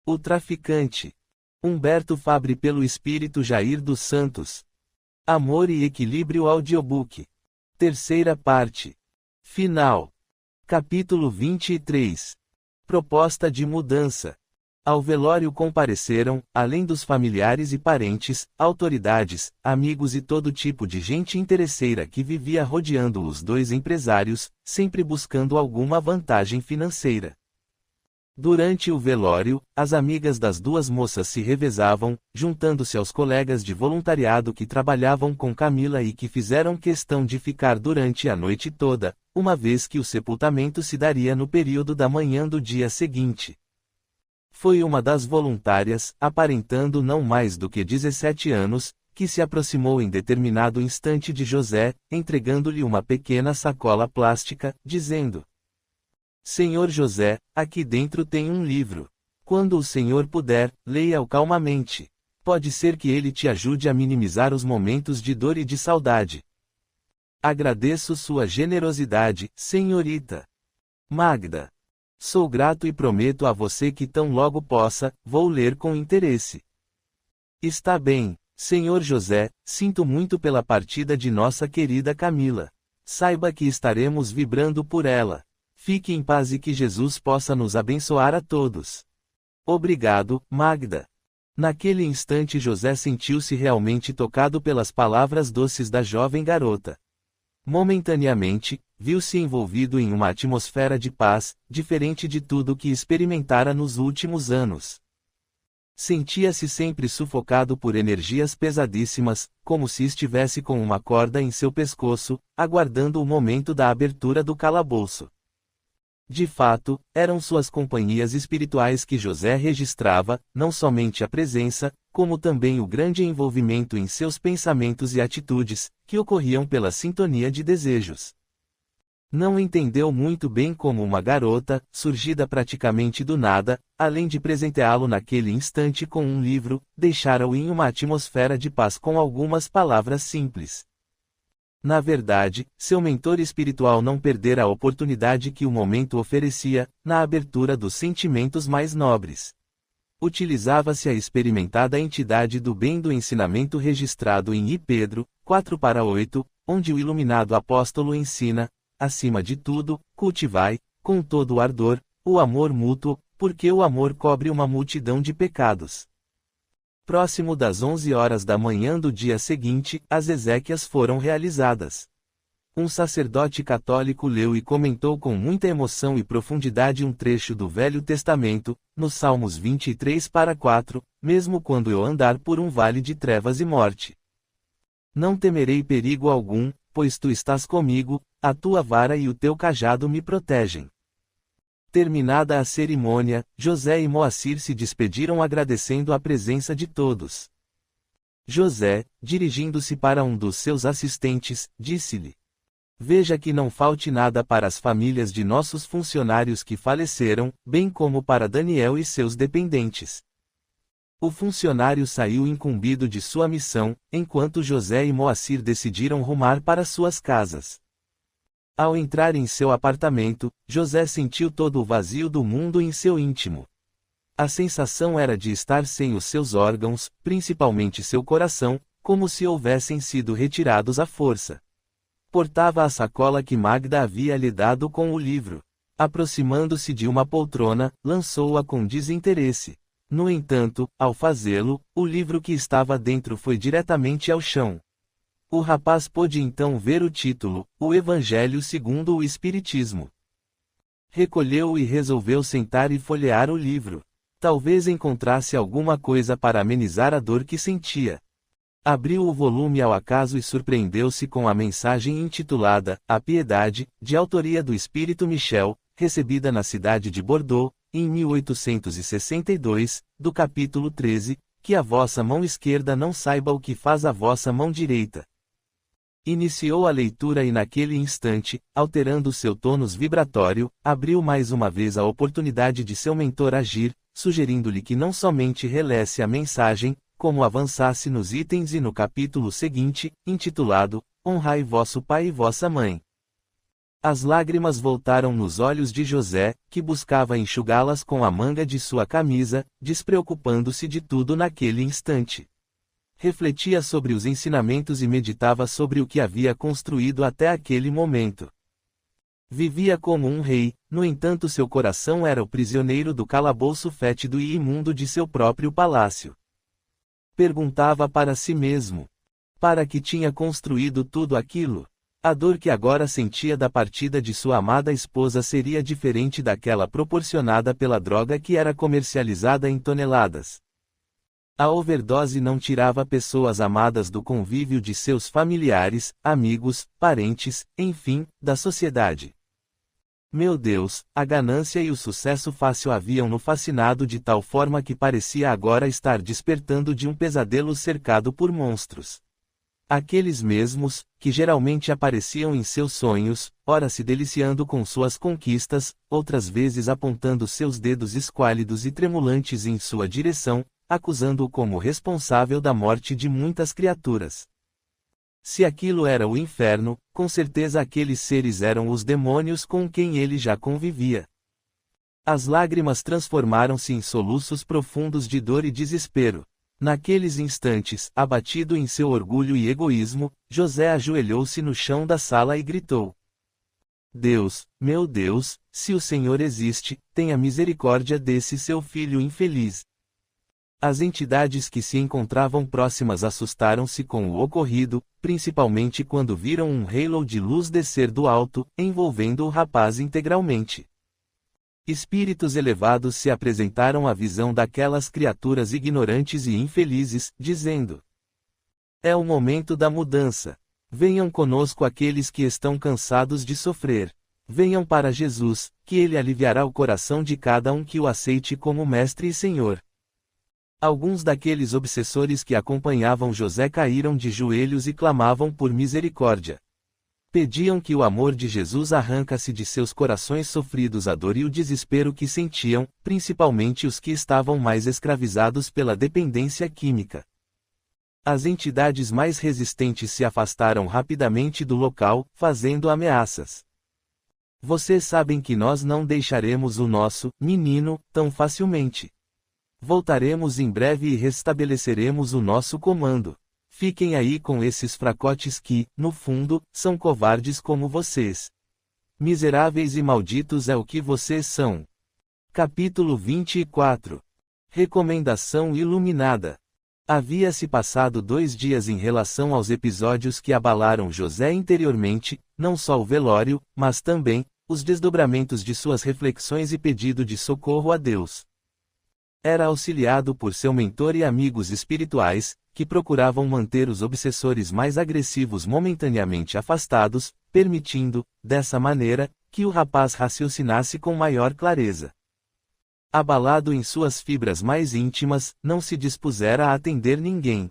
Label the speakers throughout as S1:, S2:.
S1: O traficante. Humberto Fabre pelo Espírito Jair dos Santos. Amor e Equilíbrio Audiobook. Terceira parte. Final. Capítulo 23. Proposta de mudança. Ao velório compareceram, além dos familiares e parentes, autoridades, amigos e todo tipo de gente interesseira que vivia rodeando os dois empresários, sempre buscando alguma vantagem financeira. Durante o velório, as amigas das duas moças se revezavam, juntando-se aos colegas de voluntariado que trabalhavam com Camila e que fizeram questão de ficar durante a noite toda, uma vez que o sepultamento se daria no período da manhã do dia seguinte. Foi uma das voluntárias, aparentando não mais do que 17 anos, que se aproximou em determinado instante de José, entregando-lhe uma pequena sacola plástica, dizendo: Senhor José, aqui dentro tem um livro. Quando o senhor puder, leia-o calmamente. Pode ser que ele te ajude a minimizar os momentos de dor e de saudade. Agradeço sua generosidade, senhorita Magda. Sou grato e prometo a você que tão logo possa, vou ler com interesse. Está bem, senhor José, sinto muito pela partida de nossa querida Camila. Saiba que estaremos vibrando por ela. Fique em paz e que Jesus possa nos abençoar a todos. Obrigado, Magda. Naquele instante José sentiu-se realmente tocado pelas palavras doces da jovem garota. Momentaneamente, viu-se envolvido em uma atmosfera de paz, diferente de tudo que experimentara nos últimos anos. Sentia-se sempre sufocado por energias pesadíssimas, como se estivesse com uma corda em seu pescoço, aguardando o momento da abertura do calabouço. De fato, eram suas companhias espirituais que José registrava, não somente a presença, como também o grande envolvimento em seus pensamentos e atitudes, que ocorriam pela sintonia de desejos. Não entendeu muito bem como uma garota, surgida praticamente do nada, além de presenteá-lo naquele instante com um livro, deixara-o em uma atmosfera de paz com algumas palavras simples. Na verdade, seu mentor espiritual não perdera a oportunidade que o momento oferecia, na abertura dos sentimentos mais nobres. Utilizava-se a experimentada entidade do bem do ensinamento registrado em I Pedro, 4:8, onde o iluminado apóstolo ensina: acima de tudo, cultivai, com todo o ardor, o amor mútuo, porque o amor cobre uma multidão de pecados. Próximo das 11 horas da manhã do dia seguinte, as exéquias foram realizadas. Um sacerdote católico leu e comentou com muita emoção e profundidade um trecho do Velho Testamento, nos Salmos 23:4, mesmo quando eu andar por um vale de trevas e morte. Não temerei perigo algum, pois tu estás comigo, a tua vara e o teu cajado me protegem. Terminada a cerimônia, José e Moacir se despediram agradecendo a presença de todos. José, dirigindo-se para um dos seus assistentes, disse-lhe: Veja que não falte nada para as famílias de nossos funcionários que faleceram, bem como para Daniel e seus dependentes. O funcionário saiu incumbido de sua missão, enquanto José e Moacir decidiram rumar para suas casas. Ao entrar em seu apartamento, José sentiu todo o vazio do mundo em seu íntimo. A sensação era de estar sem os seus órgãos, principalmente seu coração, como se houvessem sido retirados à força. Portava a sacola que Magda havia lhe dado com o livro. Aproximando-se de uma poltrona, lançou-a com desinteresse. No entanto, ao fazê-lo, o livro que estava dentro foi diretamente ao chão. O rapaz pôde então ver o título, O Evangelho segundo o Espiritismo. Recolheu-o e resolveu sentar e folhear o livro. Talvez encontrasse alguma coisa para amenizar a dor que sentia. Abriu o volume ao acaso e surpreendeu-se com a mensagem intitulada A Piedade, de autoria do Espírito Michel, recebida na cidade de Bordeaux, em 1862, do capítulo 13, que a vossa mão esquerda não saiba o que faz a vossa mão direita. Iniciou a leitura e naquele instante, alterando seu tônus vibratório, abriu mais uma vez a oportunidade de seu mentor agir, sugerindo-lhe que não somente relesse a mensagem, como avançasse nos itens e no capítulo seguinte, intitulado, Honrai vosso pai e vossa mãe. As lágrimas voltaram nos olhos de José, que buscava enxugá-las com a manga de sua camisa, despreocupando-se de tudo naquele instante. Refletia sobre os ensinamentos e meditava sobre o que havia construído até aquele momento. Vivia como um rei, no entanto seu coração era o prisioneiro do calabouço fétido e imundo de seu próprio palácio. Perguntava para si mesmo: para que tinha construído tudo aquilo? A dor que agora sentia da partida de sua amada esposa seria diferente daquela proporcionada pela droga que era comercializada em toneladas. A overdose não tirava pessoas amadas do convívio de seus familiares, amigos, parentes, enfim, da sociedade. Meu Deus, a ganância e o sucesso fácil haviam-no fascinado de tal forma que parecia agora estar despertando de um pesadelo cercado por monstros. Aqueles mesmos, que geralmente apareciam em seus sonhos, ora se deliciando com suas conquistas, outras vezes apontando seus dedos esquálidos e tremulantes em sua direção, acusando-o como responsável da morte de muitas criaturas. Se aquilo era o inferno, com certeza aqueles seres eram os demônios com quem ele já convivia. As lágrimas transformaram-se em soluços profundos de dor e desespero. Naqueles instantes, abatido em seu orgulho e egoísmo, José ajoelhou-se no chão da sala e gritou: Deus, meu Deus, se o Senhor existe, tenha misericórdia desse seu filho infeliz. As entidades que se encontravam próximas assustaram-se com o ocorrido, principalmente quando viram um halo de luz descer do alto, envolvendo o rapaz integralmente. Espíritos elevados se apresentaram à visão daquelas criaturas ignorantes e infelizes, dizendo: é o momento da mudança. Venham conosco aqueles que estão cansados de sofrer. Venham para Jesus, que ele aliviará o coração de cada um que o aceite como Mestre e Senhor. Alguns daqueles obsessores que acompanhavam José caíram de joelhos e clamavam por misericórdia. Pediam que o amor de Jesus arrancasse de seus corações sofridos a dor e o desespero que sentiam, principalmente os que estavam mais escravizados pela dependência química. As entidades mais resistentes se afastaram rapidamente do local, fazendo ameaças. Vocês sabem que nós não deixaremos o nosso menino tão facilmente. Voltaremos em breve e restabeleceremos o nosso comando. Fiquem aí com esses fracotes que, no fundo, são covardes como vocês. Miseráveis e malditos é o que vocês são. Capítulo 24. Recomendação iluminada. Havia-se passado 2 dias em relação aos episódios que abalaram José interiormente, não só o velório, mas também, os desdobramentos de suas reflexões e pedido de socorro a Deus. Era auxiliado por seu mentor e amigos espirituais, que procuravam manter os obsessores mais agressivos momentaneamente afastados, permitindo, dessa maneira, que o rapaz raciocinasse com maior clareza. Abalado em suas fibras mais íntimas, não se dispusera a atender ninguém.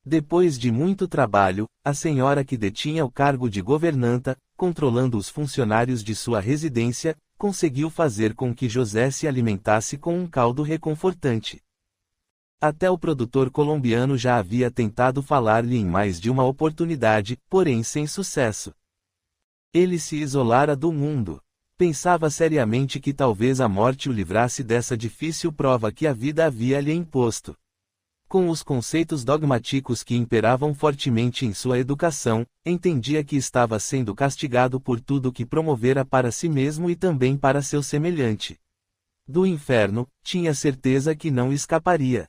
S1: Depois de muito trabalho, a senhora que detinha o cargo de governanta, controlando os funcionários de sua residência, conseguiu fazer com que José se alimentasse com um caldo reconfortante. Até o produtor colombiano já havia tentado falar-lhe em mais de uma oportunidade, porém sem sucesso. Ele se isolara do mundo. Pensava seriamente que talvez a morte o livrasse dessa difícil prova que a vida havia lhe imposto. Com os conceitos dogmáticos que imperavam fortemente em sua educação, entendia que estava sendo castigado por tudo que promovera para si mesmo e também para seu semelhante. Do inferno, tinha certeza que não escaparia.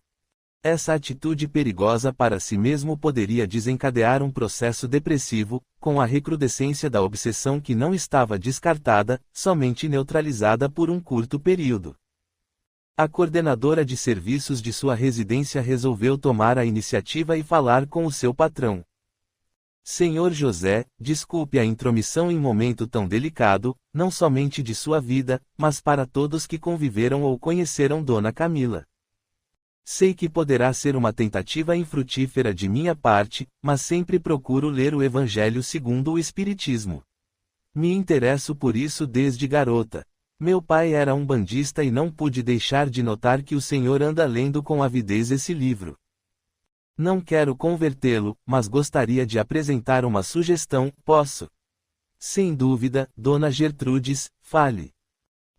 S1: Essa atitude perigosa para si mesmo poderia desencadear um processo depressivo, com a recrudescência da obsessão que não estava descartada, somente neutralizada por um curto período. A coordenadora de serviços de sua residência resolveu tomar a iniciativa e falar com o seu patrão. Senhor José, desculpe a intromissão em momento tão delicado, não somente de sua vida, mas para todos que conviveram ou conheceram Dona Camila. Sei que poderá ser uma tentativa infrutífera de minha parte, mas sempre procuro ler o Evangelho segundo o Espiritismo. Me interesso por isso desde garota. Meu pai era um bandista e não pude deixar de notar que o senhor anda lendo com avidez esse livro. Não quero convertê-lo, mas gostaria de apresentar uma sugestão, posso? Sem dúvida, Dona Gertrudes, fale.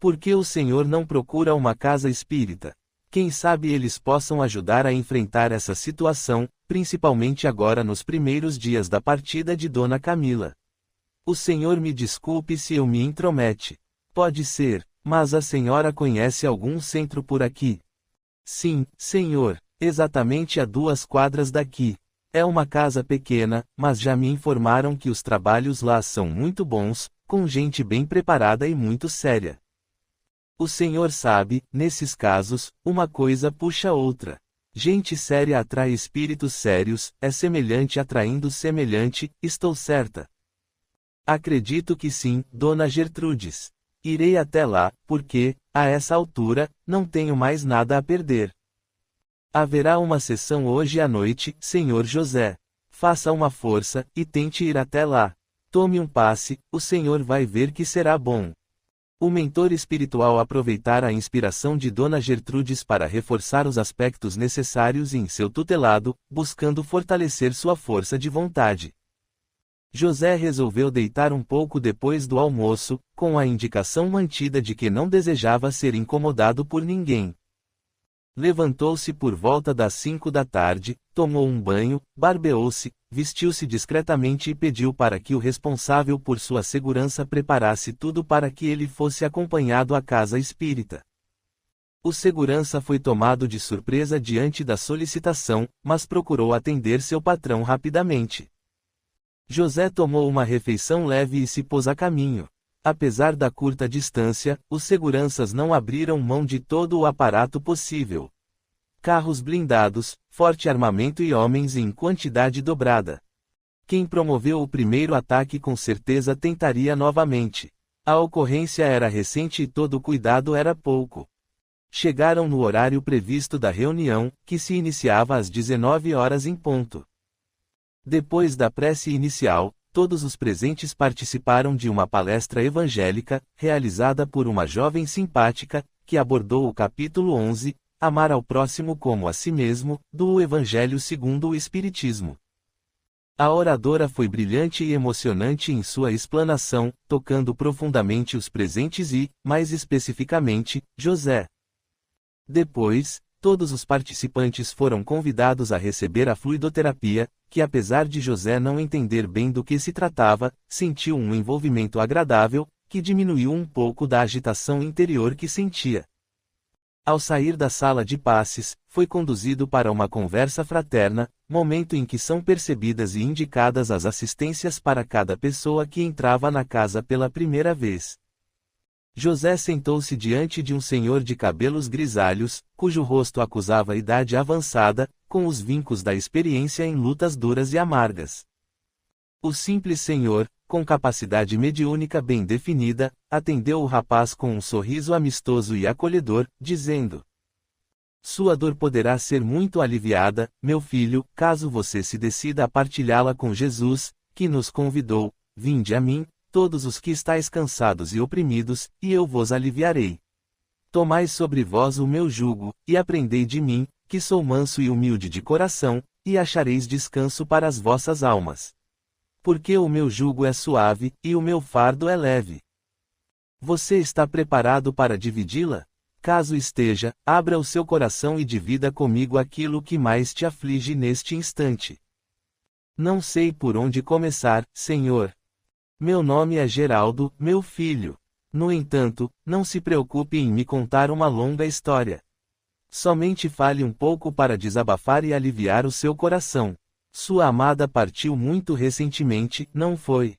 S1: Por que o senhor não procura uma casa espírita? Quem sabe eles possam ajudar a enfrentar essa situação, principalmente agora nos primeiros dias da partida de Dona Camila. O senhor me desculpe se eu me intromete. Pode ser, mas a senhora conhece algum centro por aqui? Sim, senhor, exatamente a 2 quadras daqui. É uma casa pequena, mas já me informaram que os trabalhos lá são muito bons, com gente bem preparada e muito séria. O senhor sabe, nesses casos, uma coisa puxa outra. Gente séria atrai espíritos sérios, é semelhante atraindo semelhante, estou certa? Acredito que sim, Dona Gertrudes. Irei até lá, porque, a essa altura, não tenho mais nada a perder. Haverá uma sessão hoje à noite, Senhor José. Faça uma força, e tente ir até lá. Tome um passe, o senhor vai ver que será bom. O mentor espiritual aproveitara a inspiração de Dona Gertrudes para reforçar os aspectos necessários em seu tutelado, buscando fortalecer sua força de vontade. José resolveu deitar um pouco depois do almoço, com a indicação mantida de que não desejava ser incomodado por ninguém. Levantou-se por volta das 5 da tarde, tomou um banho, barbeou-se, vestiu-se discretamente e pediu para que o responsável por sua segurança preparasse tudo para que ele fosse acompanhado à casa espírita. O segurança foi tomado de surpresa diante da solicitação, mas procurou atender seu patrão rapidamente. José tomou uma refeição leve e se pôs a caminho. Apesar da curta distância, os seguranças não abriram mão de todo o aparato possível. Carros blindados, forte armamento e homens em quantidade dobrada. Quem promoveu o primeiro ataque com certeza tentaria novamente. A ocorrência era recente e todo cuidado era pouco. Chegaram no horário previsto da reunião, que se iniciava às 19 horas em ponto. Depois da prece inicial, todos os presentes participaram de uma palestra evangélica, realizada por uma jovem simpática, que abordou o capítulo 11, Amar ao próximo como a si mesmo, do Evangelho segundo o Espiritismo. A oradora foi brilhante e emocionante em sua explanação, tocando profundamente os presentes e, mais especificamente, José. Depois, todos os participantes foram convidados a receber a fluidoterapia, que apesar de José não entender bem do que se tratava, sentiu um envolvimento agradável, que diminuiu um pouco da agitação interior que sentia. Ao sair da sala de passes, foi conduzido para uma conversa fraterna, momento em que são percebidas e indicadas as assistências para cada pessoa que entrava na casa pela primeira vez. José sentou-se diante de um senhor de cabelos grisalhos, cujo rosto acusava a idade avançada, com os vincos da experiência em lutas duras e amargas. O simples senhor, com capacidade mediúnica bem definida, atendeu o rapaz com um sorriso amistoso e acolhedor, dizendo: "Sua dor poderá ser muito aliviada, meu filho, caso você se decida a partilhá-la com Jesus, que nos convidou, vinde a mim, todos os que estáis cansados e oprimidos, e eu vos aliviarei. Tomai sobre vós o meu jugo, e aprendei de mim, que sou manso e humilde de coração, e achareis descanso para as vossas almas. Porque o meu jugo é suave, e o meu fardo é leve." Você está preparado para dividi-la? Caso esteja, abra o seu coração e divida comigo aquilo que mais te aflige neste instante. Não sei por onde começar, Senhor. Meu nome é Geraldo, meu filho. No entanto, não se preocupe em me contar uma longa história. Somente fale um pouco para desabafar e aliviar o seu coração. Sua amada partiu muito recentemente, não foi?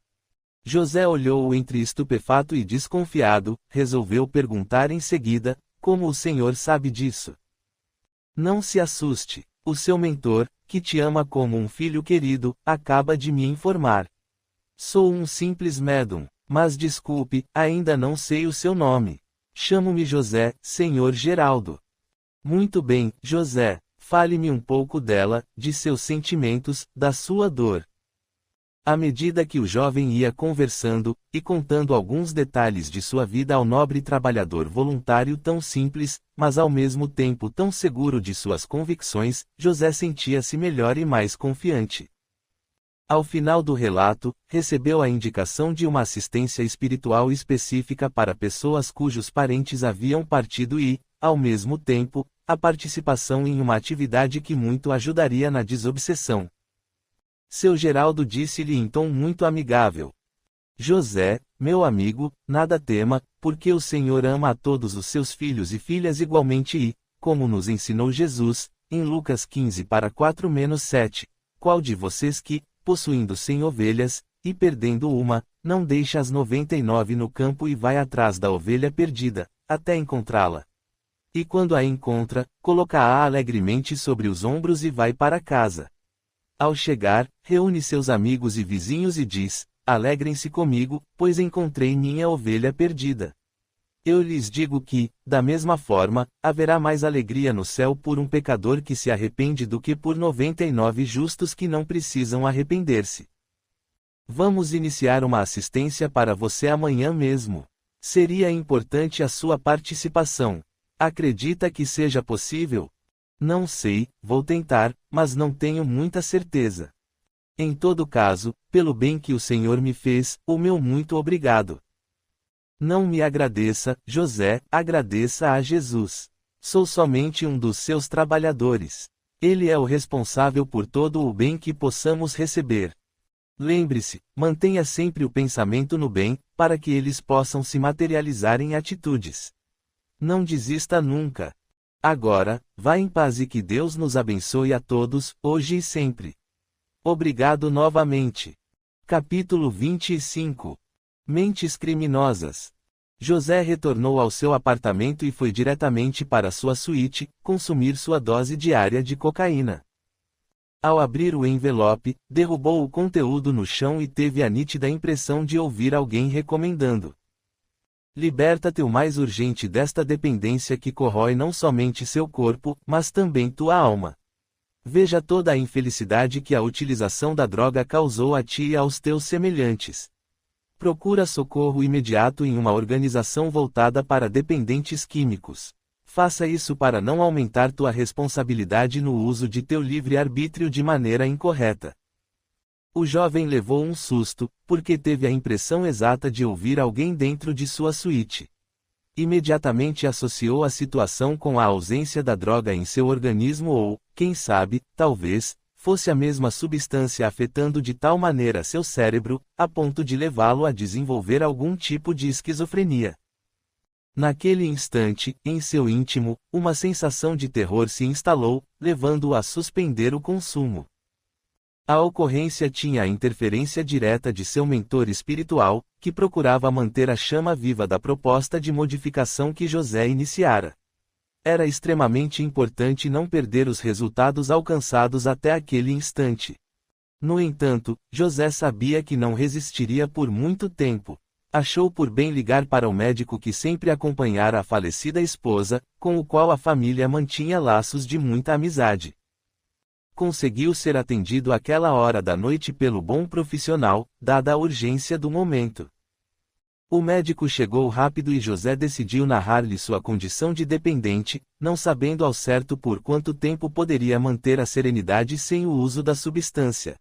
S1: José olhou-o entre estupefato e desconfiado, resolveu perguntar em seguida: "Como o senhor sabe disso?" "Não se assuste. O seu mentor, que te ama como um filho querido, acaba de me informar. Sou um simples médium, mas desculpe, ainda não sei o seu nome. Chamo-me José, senhor Geraldo." "Muito bem, José. Fale-me um pouco dela, de seus sentimentos, da sua dor." À medida que o jovem ia conversando, e contando alguns detalhes de sua vida ao nobre trabalhador voluntário tão simples, mas ao mesmo tempo tão seguro de suas convicções, José sentia-se melhor e mais confiante. Ao final do relato, recebeu a indicação de uma assistência espiritual específica para pessoas cujos parentes haviam partido e, ao mesmo tempo, a participação em uma atividade que muito ajudaria na desobsessão. Seu Geraldo disse-lhe em tom muito amigável: José, meu amigo, nada tema, porque o Senhor ama a todos os seus filhos e filhas igualmente e, como nos ensinou Jesus, em Lucas 15:4-7, qual de vocês que, possuindo 100 ovelhas, e perdendo uma, não deixa as 99 no campo e vai atrás da ovelha perdida, até encontrá-la? E quando a encontra, coloca-a alegremente sobre os ombros e vai para casa. Ao chegar, reúne seus amigos e vizinhos e diz: Alegrem-se comigo, pois encontrei minha ovelha perdida. Eu lhes digo que, da mesma forma, haverá mais alegria no céu por um pecador que se arrepende do que por 99 justos que não precisam arrepender-se. Vamos iniciar uma assistência para você amanhã mesmo. Seria importante a sua participação. Acredita que seja possível? Não sei, vou tentar, mas não tenho muita certeza. Em todo caso, pelo bem que o Senhor me fez, o meu muito obrigado. Não me agradeça, José, agradeça a Jesus. Sou somente um dos seus trabalhadores. Ele é o responsável por todo o bem que possamos receber. Lembre-se, mantenha sempre o pensamento no bem, para que eles possam se materializar em atitudes. Não desista nunca. Agora, vá em paz e que Deus nos abençoe a todos, hoje e sempre. Obrigado novamente. Capítulo 25. Mentes criminosas. José retornou ao seu apartamento e foi diretamente para sua suíte, consumir sua dose diária de cocaína. Ao abrir o envelope, derrubou o conteúdo no chão e teve a nítida impressão de ouvir alguém recomendando: Liberta-te o mais urgente desta dependência que corrói não somente seu corpo, mas também tua alma. Veja toda a infelicidade que a utilização da droga causou a ti e aos teus semelhantes. Procura socorro imediato em uma organização voltada para dependentes químicos. Faça isso para não aumentar tua responsabilidade no uso de teu livre-arbítrio de maneira incorreta. O jovem levou um susto, porque teve a impressão exata de ouvir alguém dentro de sua suíte. Imediatamente associou a situação com a ausência da droga em seu organismo ou, quem sabe, talvez, fosse a mesma substância afetando de tal maneira seu cérebro, a ponto de levá-lo a desenvolver algum tipo de esquizofrenia. Naquele instante, em seu íntimo, uma sensação de terror se instalou, levando-o a suspender o consumo. A ocorrência tinha a interferência direta de seu mentor espiritual, que procurava manter a chama viva da proposta de modificação que José iniciara. Era extremamente importante não perder os resultados alcançados até aquele instante. No entanto, José sabia que não resistiria por muito tempo. Achou por bem ligar para o médico que sempre acompanhara a falecida esposa, com o qual a família mantinha laços de muita amizade. Conseguiu ser atendido àquela hora da noite pelo bom profissional, dada a urgência do momento. O médico chegou rápido e José decidiu narrar-lhe sua condição de dependente, não sabendo ao certo por quanto tempo poderia manter a serenidade sem o uso da substância.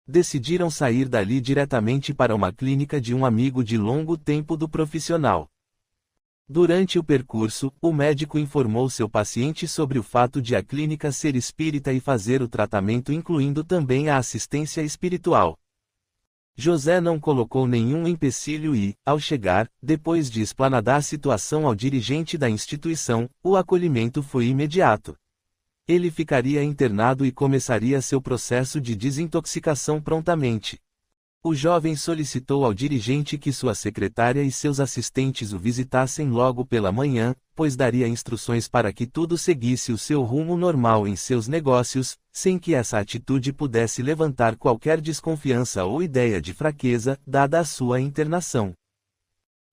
S1: Decidiram sair dali diretamente para uma clínica de um amigo de longo tempo do profissional. Durante o percurso, o médico informou seu paciente sobre o fato de a clínica ser espírita e fazer o tratamento incluindo também a assistência espiritual. José não colocou nenhum empecilho e, ao chegar, depois de explanadar a situação ao dirigente da instituição, o acolhimento foi imediato. Ele ficaria internado e começaria seu processo de desintoxicação prontamente. O jovem solicitou ao dirigente que sua secretária e seus assistentes o visitassem logo pela manhã, pois daria instruções para que tudo seguisse o seu rumo normal em seus negócios, sem que essa atitude pudesse levantar qualquer desconfiança ou ideia de fraqueza, dada a sua internação.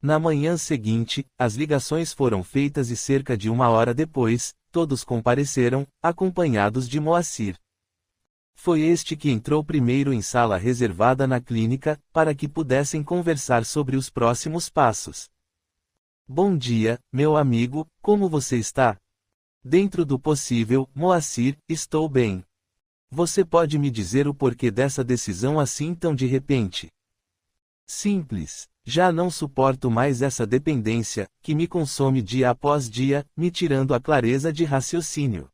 S1: Na manhã seguinte, as ligações foram feitas e cerca de 1 hora depois, todos compareceram, acompanhados de Moacir. Foi este que entrou primeiro em sala reservada na clínica, para que pudessem conversar sobre os próximos passos. Bom dia, meu amigo, como você está? Dentro do possível, Moacir, estou bem. Você pode me dizer o porquê dessa decisão assim tão de repente? Simples. Já não suporto mais essa dependência, que me consome dia após dia, me tirando a clareza de raciocínio.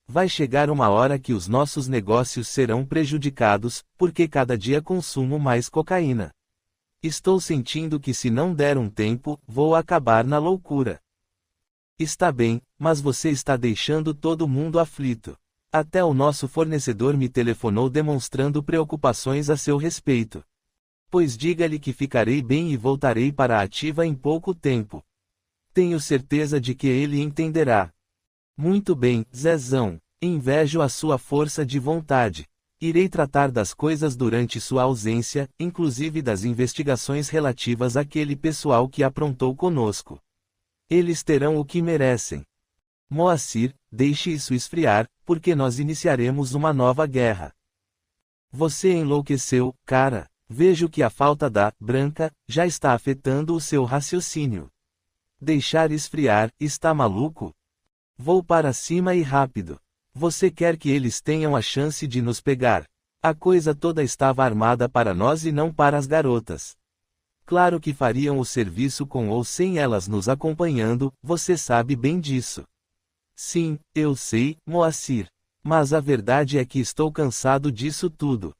S1: Vai chegar uma hora que os nossos negócios serão prejudicados, porque cada dia consumo mais cocaína. Estou sentindo que se não der um tempo, vou acabar na loucura. Está bem, mas você está deixando todo mundo aflito. Até o nosso fornecedor me telefonou demonstrando preocupações a seu respeito. Pois diga-lhe que ficarei bem e voltarei para a ativa em pouco tempo. Tenho certeza de que ele entenderá. Muito bem, Zezão. Invejo a sua força de vontade. Irei tratar das coisas durante sua ausência, inclusive das investigações relativas àquele pessoal que aprontou conosco. Eles terão o que merecem. Moacir, deixe isso esfriar, porque nós iniciaremos uma nova guerra. Você enlouqueceu, cara. Vejo que a falta da branca já está afetando o seu raciocínio. Deixar esfriar, está maluco? Vou para cima e rápido. Você quer que eles tenham a chance de nos pegar. A coisa toda estava armada para nós e não para as garotas. Claro que fariam o serviço com ou sem elas nos acompanhando, você sabe bem disso. Sim, eu sei, Moacir. Mas a verdade é que estou cansado disso tudo.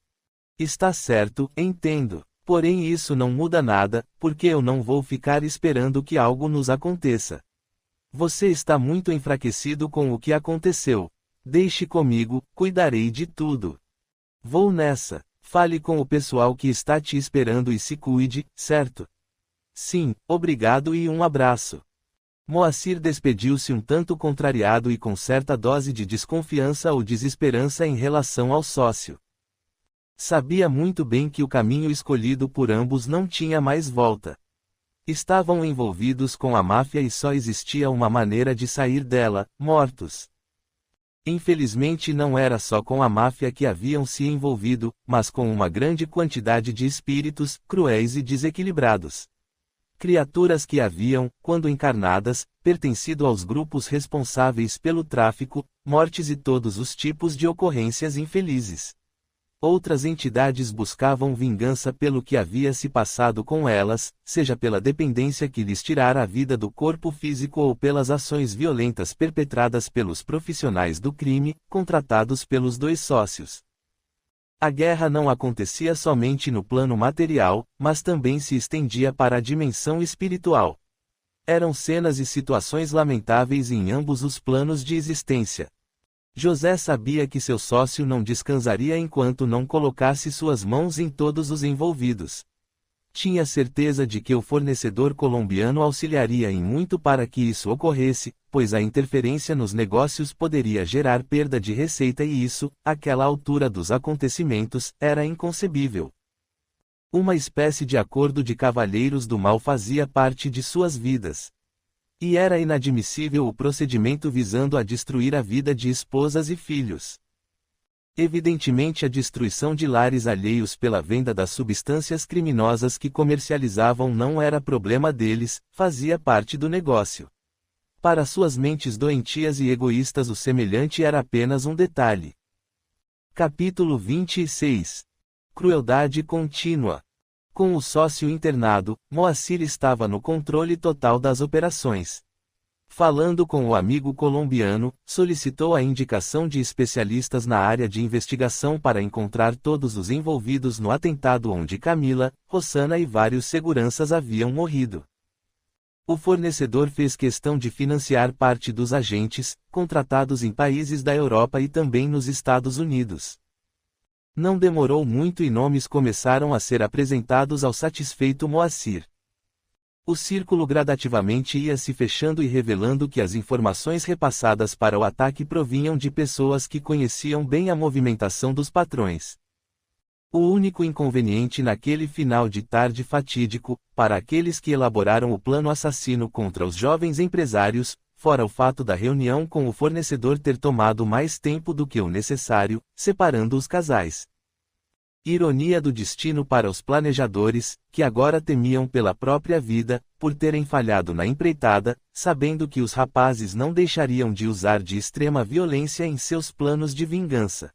S1: Está certo, entendo. Porém isso não muda nada, porque eu não vou ficar esperando que algo nos aconteça. Você está muito enfraquecido com o que aconteceu. Deixe comigo, cuidarei de tudo. Vou nessa. Fale com o pessoal que está te esperando e se cuide, certo? Sim, obrigado e um abraço. Moacir despediu-se um tanto contrariado e com certa dose de desconfiança ou desesperança em relação ao sócio. Sabia muito bem que o caminho escolhido por ambos não tinha mais volta. Estavam envolvidos com a máfia e só existia uma maneira de sair dela, mortos. Infelizmente não era só com a máfia que haviam se envolvido, mas com uma grande quantidade de espíritos, cruéis e desequilibrados. Criaturas que haviam, quando encarnadas, pertencido aos grupos responsáveis pelo tráfico, mortes e todos os tipos de ocorrências infelizes. Outras entidades buscavam vingança pelo que havia se passado com elas, seja pela dependência que lhes tirara a vida do corpo físico ou pelas ações violentas perpetradas pelos profissionais do crime, contratados pelos dois sócios. A guerra não acontecia somente no plano material, mas também se estendia para a dimensão espiritual. Eram cenas e situações lamentáveis em ambos os planos de existência. José sabia que seu sócio não descansaria enquanto não colocasse suas mãos em todos os envolvidos. Tinha certeza de que o fornecedor colombiano auxiliaria em muito para que isso ocorresse, pois a interferência nos negócios poderia gerar perda de receita e isso, àquela altura dos acontecimentos, era inconcebível. Uma espécie de acordo de cavalheiros do mal fazia parte de suas vidas. E era inadmissível o procedimento visando a destruir a vida de esposas e filhos. Evidentemente a destruição de lares alheios pela venda das substâncias criminosas que comercializavam não era problema deles, fazia parte do negócio. Para suas mentes doentias e egoístas o semelhante era apenas um detalhe. Capítulo 26. Crueldade contínua. Com o sócio internado, Moacir estava no controle total das operações. Falando com o amigo colombiano, solicitou a indicação de especialistas na área de investigação para encontrar todos os envolvidos no atentado onde Camila, Rossana e vários seguranças haviam morrido. O fornecedor fez questão de financiar parte dos agentes, contratados em países da Europa e também nos Estados Unidos. Não demorou muito e nomes começaram a ser apresentados ao satisfeito Moacir. O círculo gradativamente ia se fechando e revelando que as informações repassadas para o ataque provinham de pessoas que conheciam bem a movimentação dos patrões. O único inconveniente naquele final de tarde fatídico, para aqueles que elaboraram o plano assassino contra os jovens empresários, fora o fato da reunião com o fornecedor ter tomado mais tempo do que o necessário, separando os casais. Ironia do destino para os planejadores, que agora temiam pela própria vida, por terem falhado na empreitada, sabendo que os rapazes não deixariam de usar de extrema violência em seus planos de vingança.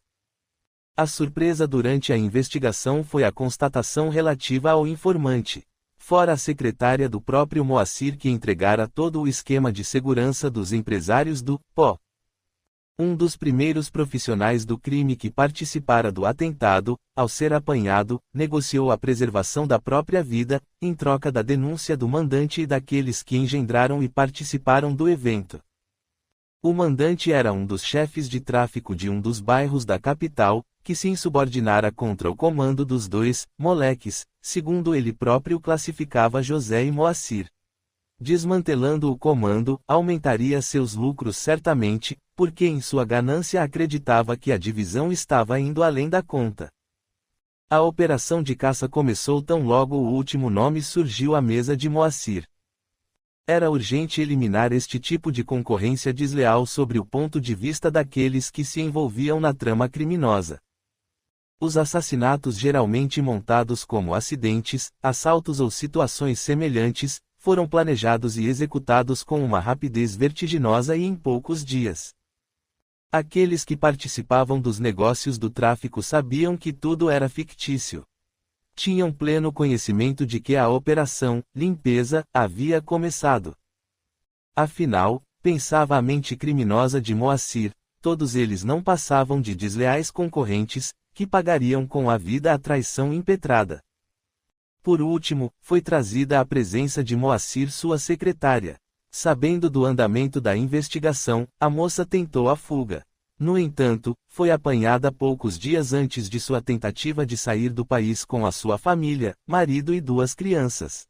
S1: A surpresa durante a investigação foi a constatação relativa ao informante. Fora a secretária do próprio Moacir que entregara todo o esquema de segurança dos empresários do PO. Um dos primeiros profissionais do crime que participara do atentado, ao ser apanhado, negociou a preservação da própria vida, em troca da denúncia do mandante e daqueles que engendraram e participaram do evento. O mandante era um dos chefes de tráfico de um dos bairros da capital, que se insubordinara contra o comando dos dois moleques, segundo ele próprio classificava José e Moacir. Desmantelando o comando, aumentaria seus lucros certamente, porque em sua ganância acreditava que a divisão estava indo além da conta. A operação de caça começou tão logo o último nome surgiu à mesa de Moacir. Era urgente eliminar este tipo de concorrência desleal sob o ponto de vista daqueles que se envolviam na trama criminosa. Os assassinatos geralmente montados como acidentes, assaltos ou situações semelhantes, foram planejados e executados com uma rapidez vertiginosa e em poucos dias. Aqueles que participavam dos negócios do tráfico sabiam que tudo era fictício. Tinham pleno conhecimento de que a operação limpeza havia começado. Afinal, pensava a mente criminosa de Moacir, todos eles não passavam de desleais concorrentes, que pagariam com a vida a traição impetrada. Por último, foi trazida à presença de Moacir sua secretária. Sabendo do andamento da investigação, a moça tentou a fuga. No entanto, foi apanhada poucos dias antes de sua tentativa de sair do país com a sua família, marido e 2 crianças.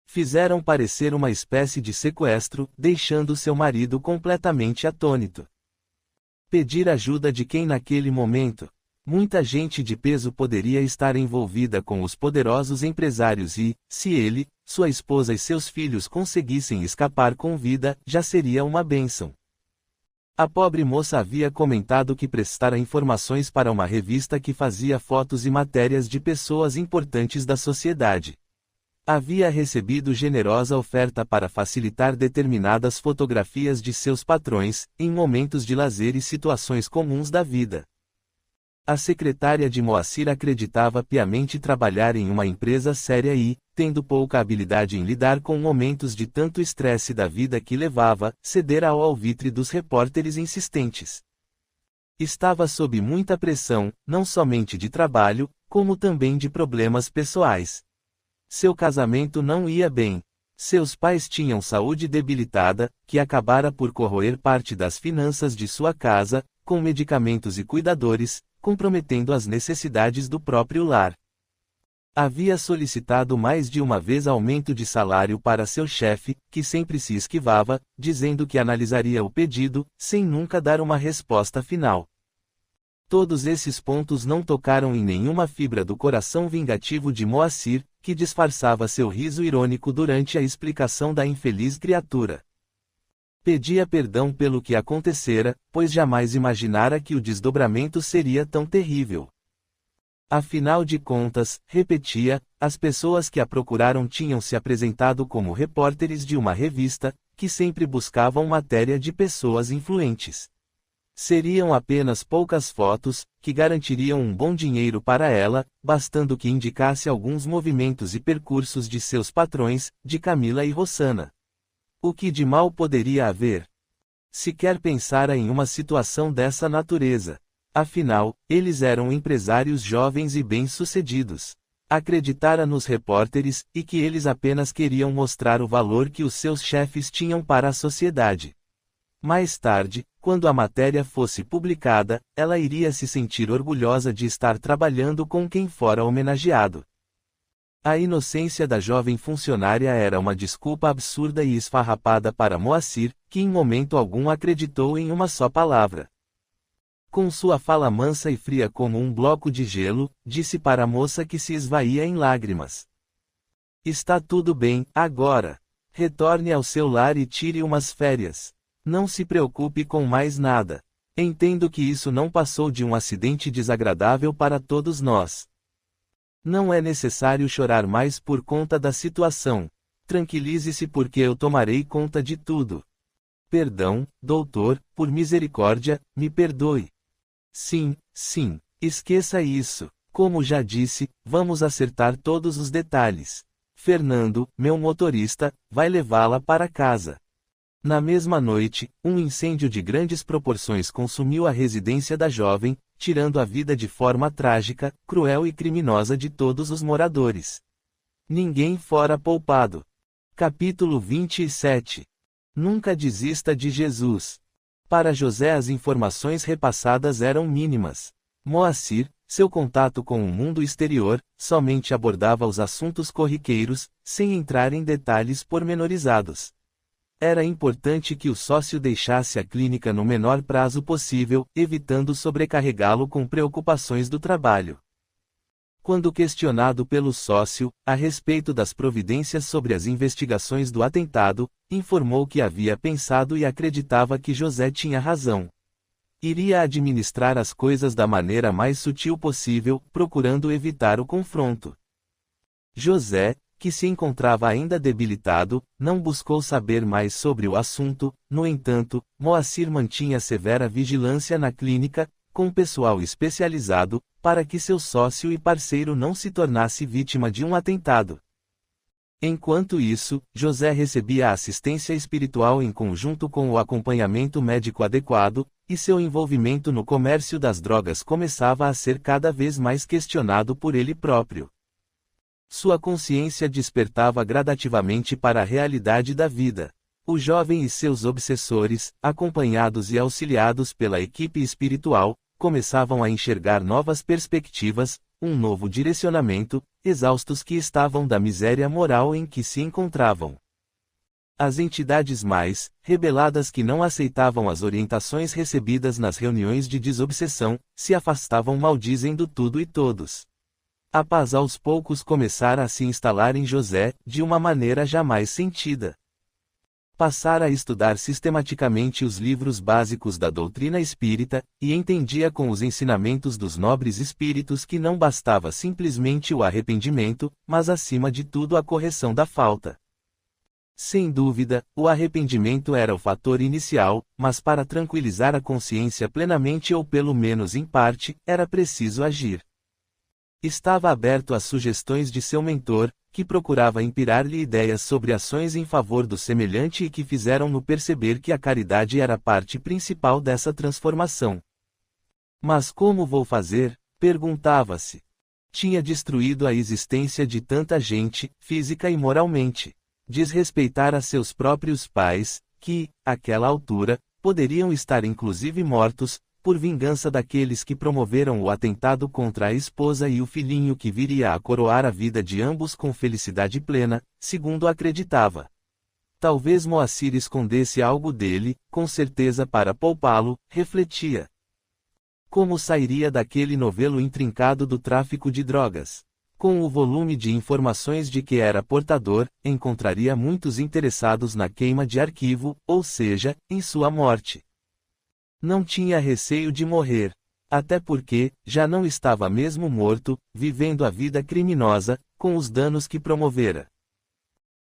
S1: Fizeram parecer uma espécie de sequestro, deixando seu marido completamente atônito. Pedir ajuda de quem naquele momento? Muita gente de peso poderia estar envolvida com os poderosos empresários e, se ele, sua esposa e seus filhos conseguissem escapar com vida, já seria uma bênção. A pobre moça havia comentado que prestara informações para uma revista que fazia fotos e matérias de pessoas importantes da sociedade. Havia recebido generosa oferta para facilitar determinadas fotografias de seus patrões, em momentos de lazer e situações comuns da vida. A secretária de Moacir acreditava piamente trabalhar em uma empresa séria e, tendo pouca habilidade em lidar com momentos de tanto estresse da vida que levava, ceder ao alvitre dos repórteres insistentes. Estava sob muita pressão, não somente de trabalho, como também de problemas pessoais. Seu casamento não ia bem. Seus pais tinham saúde debilitada, que acabara por corroer parte das finanças de sua casa, com medicamentos e cuidadores, comprometendo as necessidades do próprio lar. Havia solicitado mais de uma vez aumento de salário para seu chefe, que sempre se esquivava, dizendo que analisaria o pedido, sem nunca dar uma resposta final. Todos esses pontos não tocaram em nenhuma fibra do coração vingativo de Moacir, que disfarçava seu riso irônico durante a explicação da infeliz criatura. Pedia perdão pelo que acontecera, pois jamais imaginara que o desdobramento seria tão terrível. Afinal de contas, repetia, as pessoas que a procuraram tinham se apresentado como repórteres de uma revista, que sempre buscavam matéria de pessoas influentes. Seriam apenas poucas fotos, que garantiriam um bom dinheiro para ela, bastando que indicasse alguns movimentos e percursos de seus patrões, de Camila e Rossana. O que de mal poderia haver? Sequer pensara em uma situação dessa natureza. Afinal, eles eram empresários jovens e bem-sucedidos. Acreditara nos repórteres, e que eles apenas queriam mostrar o valor que os seus chefes tinham para a sociedade. Mais tarde, quando a matéria fosse publicada, ela iria se sentir orgulhosa de estar trabalhando com quem fora homenageado. A inocência da jovem funcionária era uma desculpa absurda e esfarrapada para Moacir, que em momento algum acreditou em uma só palavra. Com sua fala mansa e fria como um bloco de gelo, disse para a moça que se esvaía em lágrimas: "Está tudo bem, agora. Retorne ao seu lar e tire umas férias. Não se preocupe com mais nada. Entendo que isso não passou de um acidente desagradável para todos nós. Não é necessário chorar mais por conta da situação. Tranquilize-se porque eu tomarei conta de tudo. Perdão, doutor, por misericórdia, me perdoe." "Sim, sim. Esqueça isso. Como já disse, vamos acertar todos os detalhes. Fernando, meu motorista, vai levá-la para casa. Na mesma noite, um incêndio de grandes proporções consumiu a residência da jovem, tirando a vida de forma trágica, cruel e criminosa de todos os moradores. Ninguém fora poupado. Capítulo 27. Nunca desista de Jesus. Para José as informações repassadas eram mínimas. Moacir, seu contato com o mundo exterior, somente abordava os assuntos corriqueiros, sem entrar em detalhes pormenorizados. Era importante que o sócio deixasse a clínica no menor prazo possível, evitando sobrecarregá-lo com preocupações do trabalho. Quando questionado pelo sócio, a respeito das providências sobre as investigações do atentado, informou que havia pensado e acreditava que José tinha razão. Iria administrar as coisas da maneira mais sutil possível, procurando evitar o confronto. José, que se encontrava ainda debilitado, não buscou saber mais sobre o assunto. No entanto, Moacir mantinha severa vigilância na clínica, com pessoal especializado, para que seu sócio e parceiro não se tornasse vítima de um atentado. Enquanto isso, José recebia assistência espiritual em conjunto com o acompanhamento médico adequado, e seu envolvimento no comércio das drogas começava a ser cada vez mais questionado por ele próprio. Sua consciência despertava gradativamente para a realidade da vida. O jovem e seus obsessores, acompanhados e auxiliados pela equipe espiritual, começavam a enxergar novas perspectivas, um novo direcionamento, exaustos que estavam da miséria moral em que se encontravam. As entidades mais rebeladas que não aceitavam as orientações recebidas nas reuniões de desobsessão, se afastavam maldizendo tudo e todos. A paz aos poucos começara a se instalar em José, de uma maneira jamais sentida. Passara a estudar sistematicamente os livros básicos da doutrina espírita, e entendia com os ensinamentos dos nobres espíritos que não bastava simplesmente o arrependimento, mas acima de tudo a correção da falta. Sem dúvida, o arrependimento era o fator inicial, mas para tranquilizar a consciência plenamente ou pelo menos em parte, era preciso agir. Estava aberto às sugestões de seu mentor, que procurava inspirar-lhe ideias sobre ações em favor do semelhante e que fizeram-no perceber que a caridade era parte principal dessa transformação. Mas como vou fazer? Perguntava-se. Tinha destruído a existência de tanta gente, física e moralmente. Desrespeitara seus próprios pais, que, àquela altura, poderiam estar inclusive mortos, por vingança daqueles que promoveram o atentado contra a esposa e o filhinho que viria a coroar a vida de ambos com felicidade plena, segundo acreditava. Talvez Moacir escondesse algo dele, com certeza para poupá-lo, refletia. Como sairia daquele novelo intrincado do tráfico de drogas? Com o volume de informações de que era portador, encontraria muitos interessados na queima de arquivo, ou seja, em sua morte. Não tinha receio de morrer. Até porque, já não estava mesmo morto, vivendo a vida criminosa, com os danos que promovera.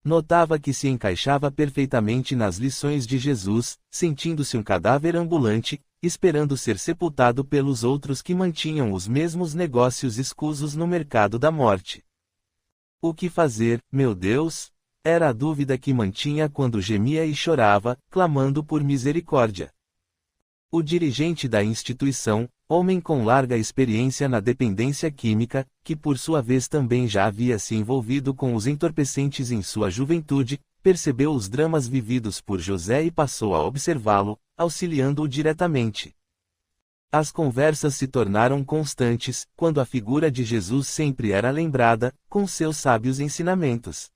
S1: Notava que se encaixava perfeitamente nas lições de Jesus, sentindo-se um cadáver ambulante, esperando ser sepultado pelos outros que mantinham os mesmos negócios escusos no mercado da morte. O que fazer, meu Deus? Era a dúvida que mantinha quando gemia e chorava, clamando por misericórdia. O dirigente da instituição, homem com larga experiência na dependência química, que por sua vez também já havia se envolvido com os entorpecentes em sua juventude, percebeu os dramas vividos por José e passou a observá-lo, auxiliando-o diretamente. As conversas se tornaram constantes, quando a figura de Jesus sempre era lembrada, com seus sábios ensinamentos.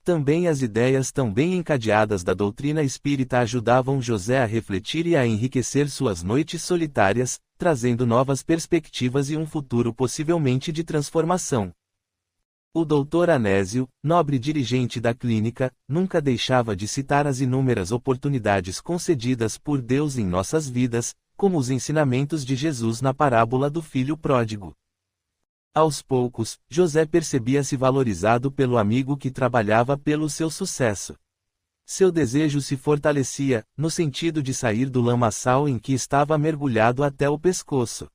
S1: Também as ideias tão bem encadeadas da doutrina espírita ajudavam José a refletir e a enriquecer suas noites solitárias, trazendo novas perspectivas e um futuro possivelmente de transformação. O Dr. Anésio, nobre dirigente da clínica, nunca deixava de citar as inúmeras oportunidades concedidas por Deus em nossas vidas, como os ensinamentos de Jesus na parábola do filho pródigo. Aos poucos, José percebia-se valorizado pelo amigo que trabalhava pelo seu sucesso. Seu desejo se fortalecia, no sentido de sair do lamaçal em que estava mergulhado até o pescoço.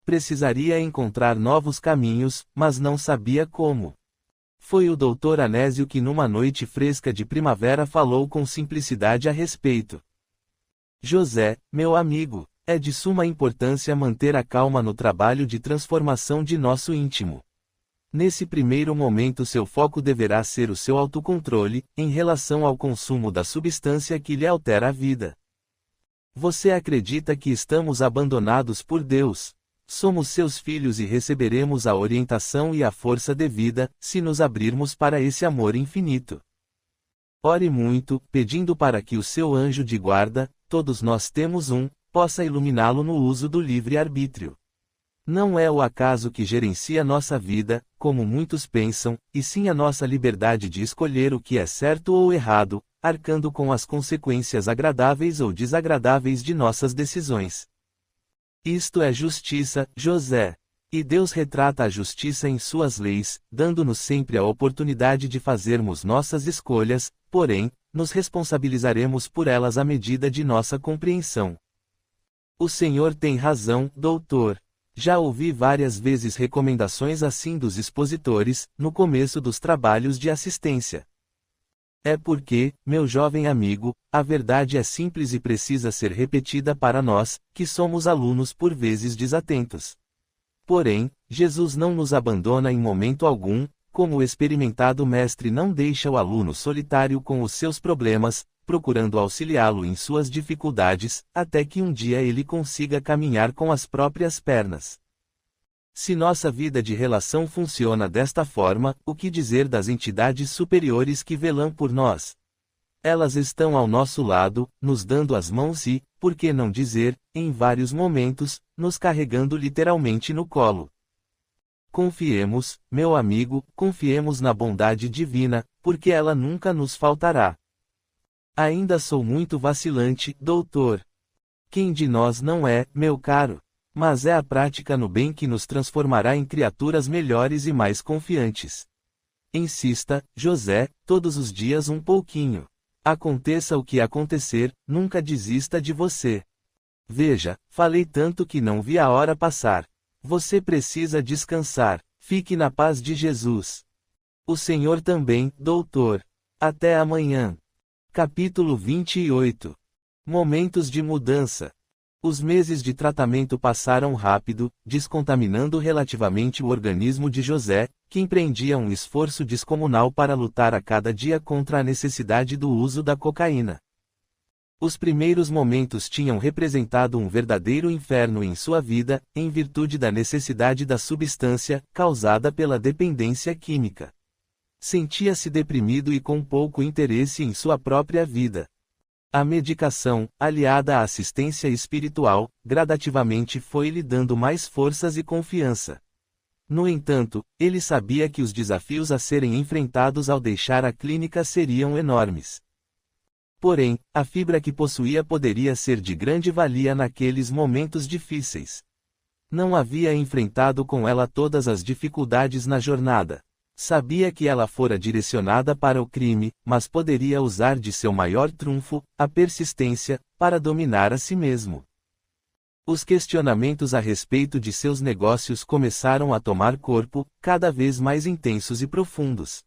S1: precisaria encontrar novos caminhos, mas não sabia como. Foi o Dr. Anésio que numa noite fresca de primavera falou com simplicidade a respeito. José, meu amigo, é de suma importância manter a calma no trabalho de transformação de nosso íntimo. Nesse primeiro momento seu foco deverá ser o seu autocontrole, em relação ao consumo da substância que lhe altera a vida. Você acredita que estamos abandonados por Deus? Somos seus filhos e receberemos a orientação e a força devida, se nos abrirmos para esse amor infinito. Ore muito, pedindo para que o seu anjo de guarda, todos nós temos um, possa iluminá-lo no uso do livre-arbítrio. Não é o acaso que gerencia nossa vida, como muitos pensam, e sim a nossa liberdade de escolher o que é certo ou errado, arcando com as consequências agradáveis ou desagradáveis de nossas decisões. Isto é justiça, José. E Deus retrata a justiça em suas leis, dando-nos sempre a oportunidade de fazermos nossas escolhas, porém, nos responsabilizaremos por elas à medida de nossa compreensão. O Senhor tem razão, doutor. Já ouvi várias vezes recomendações assim dos expositores, no começo dos trabalhos de assistência. É porque, meu jovem amigo, a verdade é simples e precisa ser repetida para nós, que somos alunos por vezes desatentos. Porém, Jesus não nos abandona em momento algum, como o experimentado mestre não deixa o aluno solitário com os seus problemas, procurando auxiliá-lo em suas dificuldades, até que um dia ele consiga caminhar com as próprias pernas. Se nossa vida de relação funciona desta forma, o que dizer das entidades superiores que velam por nós? Elas estão ao nosso lado, nos dando as mãos e, por que não dizer, em vários momentos, nos carregando literalmente no colo. Confiemos, meu amigo, confiemos na bondade divina, porque ela nunca nos faltará. Ainda sou muito vacilante, doutor. Quem de nós não é, meu caro? Mas é a prática no bem que nos transformará em criaturas melhores e mais confiantes. Insista, José, todos os dias um pouquinho. Aconteça o que acontecer, nunca desista de você. Veja, falei tanto que não vi a hora passar. Você precisa descansar. Fique na paz de Jesus. O Senhor também, doutor. Até amanhã. Capítulo 28. Momentos de mudança. Os meses de tratamento passaram rápido, descontaminando relativamente o organismo de José, que empreendia um esforço descomunal para lutar a cada dia contra a necessidade do uso da cocaína. Os primeiros momentos tinham representado um verdadeiro inferno em sua vida, em virtude da necessidade da substância, causada pela dependência química. Sentia-se deprimido e com pouco interesse em sua própria vida. A medicação, aliada à assistência espiritual, gradativamente foi lhe dando mais forças e confiança. No entanto, ele sabia que os desafios a serem enfrentados ao deixar a clínica seriam enormes. Porém, a fibra que possuía poderia ser de grande valia naqueles momentos difíceis. Não havia enfrentado com ela todas as dificuldades na jornada. Sabia que ela fora direcionada para o crime, mas poderia usar de seu maior trunfo, a persistência, para dominar a si mesmo. Os questionamentos a respeito de seus negócios começaram a tomar corpo, cada vez mais intensos e profundos.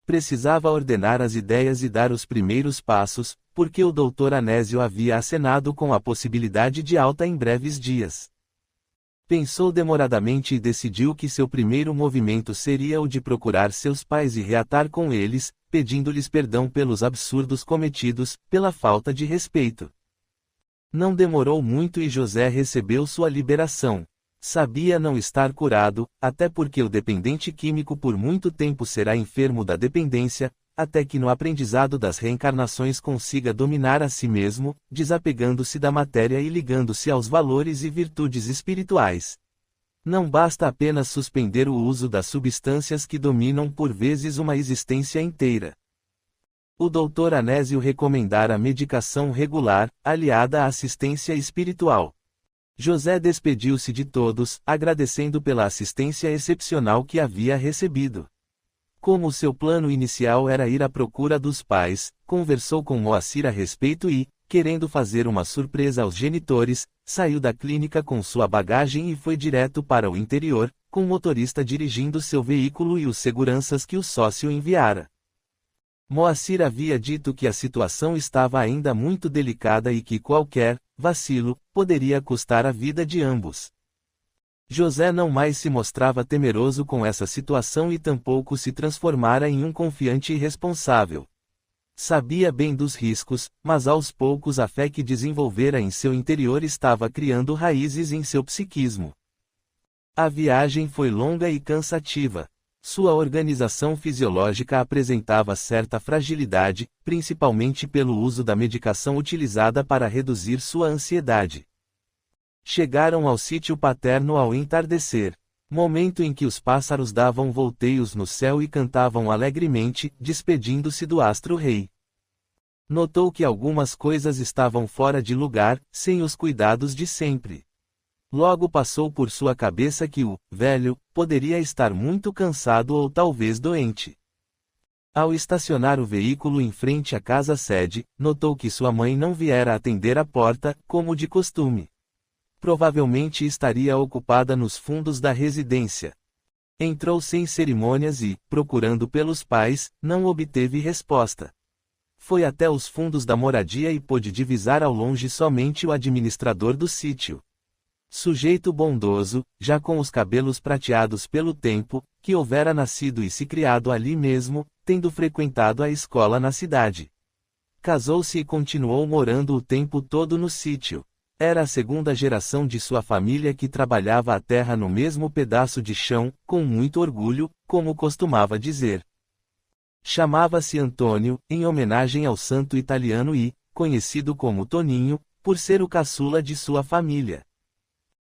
S1: Precisava ordenar as ideias e dar os primeiros passos, porque o Dr. Anésio havia acenado com a possibilidade de alta em breves dias. Pensou demoradamente e decidiu que seu primeiro movimento seria o de procurar seus pais e reatar com eles, pedindo-lhes perdão pelos absurdos cometidos, pela falta de respeito. Não demorou muito e José recebeu sua liberação. Sabia não estar curado, até porque o dependente químico por muito tempo será enfermo da dependência, até que no aprendizado das reencarnações consiga dominar a si mesmo, desapegando-se da matéria e ligando-se aos valores e virtudes espirituais. Não basta apenas suspender o uso das substâncias que dominam por vezes uma existência inteira. O Dr. Anésio recomendara a medicação regular, aliada à assistência espiritual. José despediu-se de todos, agradecendo pela assistência excepcional que havia recebido. Como seu plano inicial era ir à procura dos pais, conversou com Moacir a respeito e, querendo fazer uma surpresa aos genitores, saiu da clínica com sua bagagem e foi direto para o interior, com o motorista dirigindo seu veículo e os seguranças que o sócio enviara. Moacir havia dito que a situação estava ainda muito delicada e que qualquer vacilo poderia custar a vida de ambos. José não mais se mostrava temeroso com essa situação e tampouco se transformara em um confiante irresponsável. Sabia bem dos riscos, mas aos poucos a fé que desenvolvera em seu interior estava criando raízes em seu psiquismo. A viagem foi longa e cansativa. Sua organização fisiológica apresentava certa fragilidade, principalmente pelo uso da medicação utilizada para reduzir sua ansiedade. Chegaram ao sítio paterno ao entardecer, momento em que os pássaros davam volteios no céu e cantavam alegremente, despedindo-se do astro-rei. Notou que algumas coisas estavam fora de lugar, sem os cuidados de sempre. Logo passou por sua cabeça que o velho poderia estar muito cansado ou talvez doente. Ao estacionar o veículo em frente à casa-sede, notou que sua mãe não viera atender a porta, como de costume. Provavelmente estaria ocupada nos fundos da residência. Entrou sem cerimônias e, procurando pelos pais, não obteve resposta. Foi até os fundos da moradia e pôde divisar ao longe somente o administrador do sítio. Sujeito bondoso, já com os cabelos prateados pelo tempo, que houvera nascido e se criado ali mesmo, tendo frequentado a escola na cidade. Casou-se e continuou morando o tempo todo no sítio. Era a segunda geração de sua família que trabalhava a terra no mesmo pedaço de chão, com muito orgulho, como costumava dizer. Chamava-se Antônio, em homenagem ao santo italiano e, conhecido como Toninho, por ser o caçula de sua família.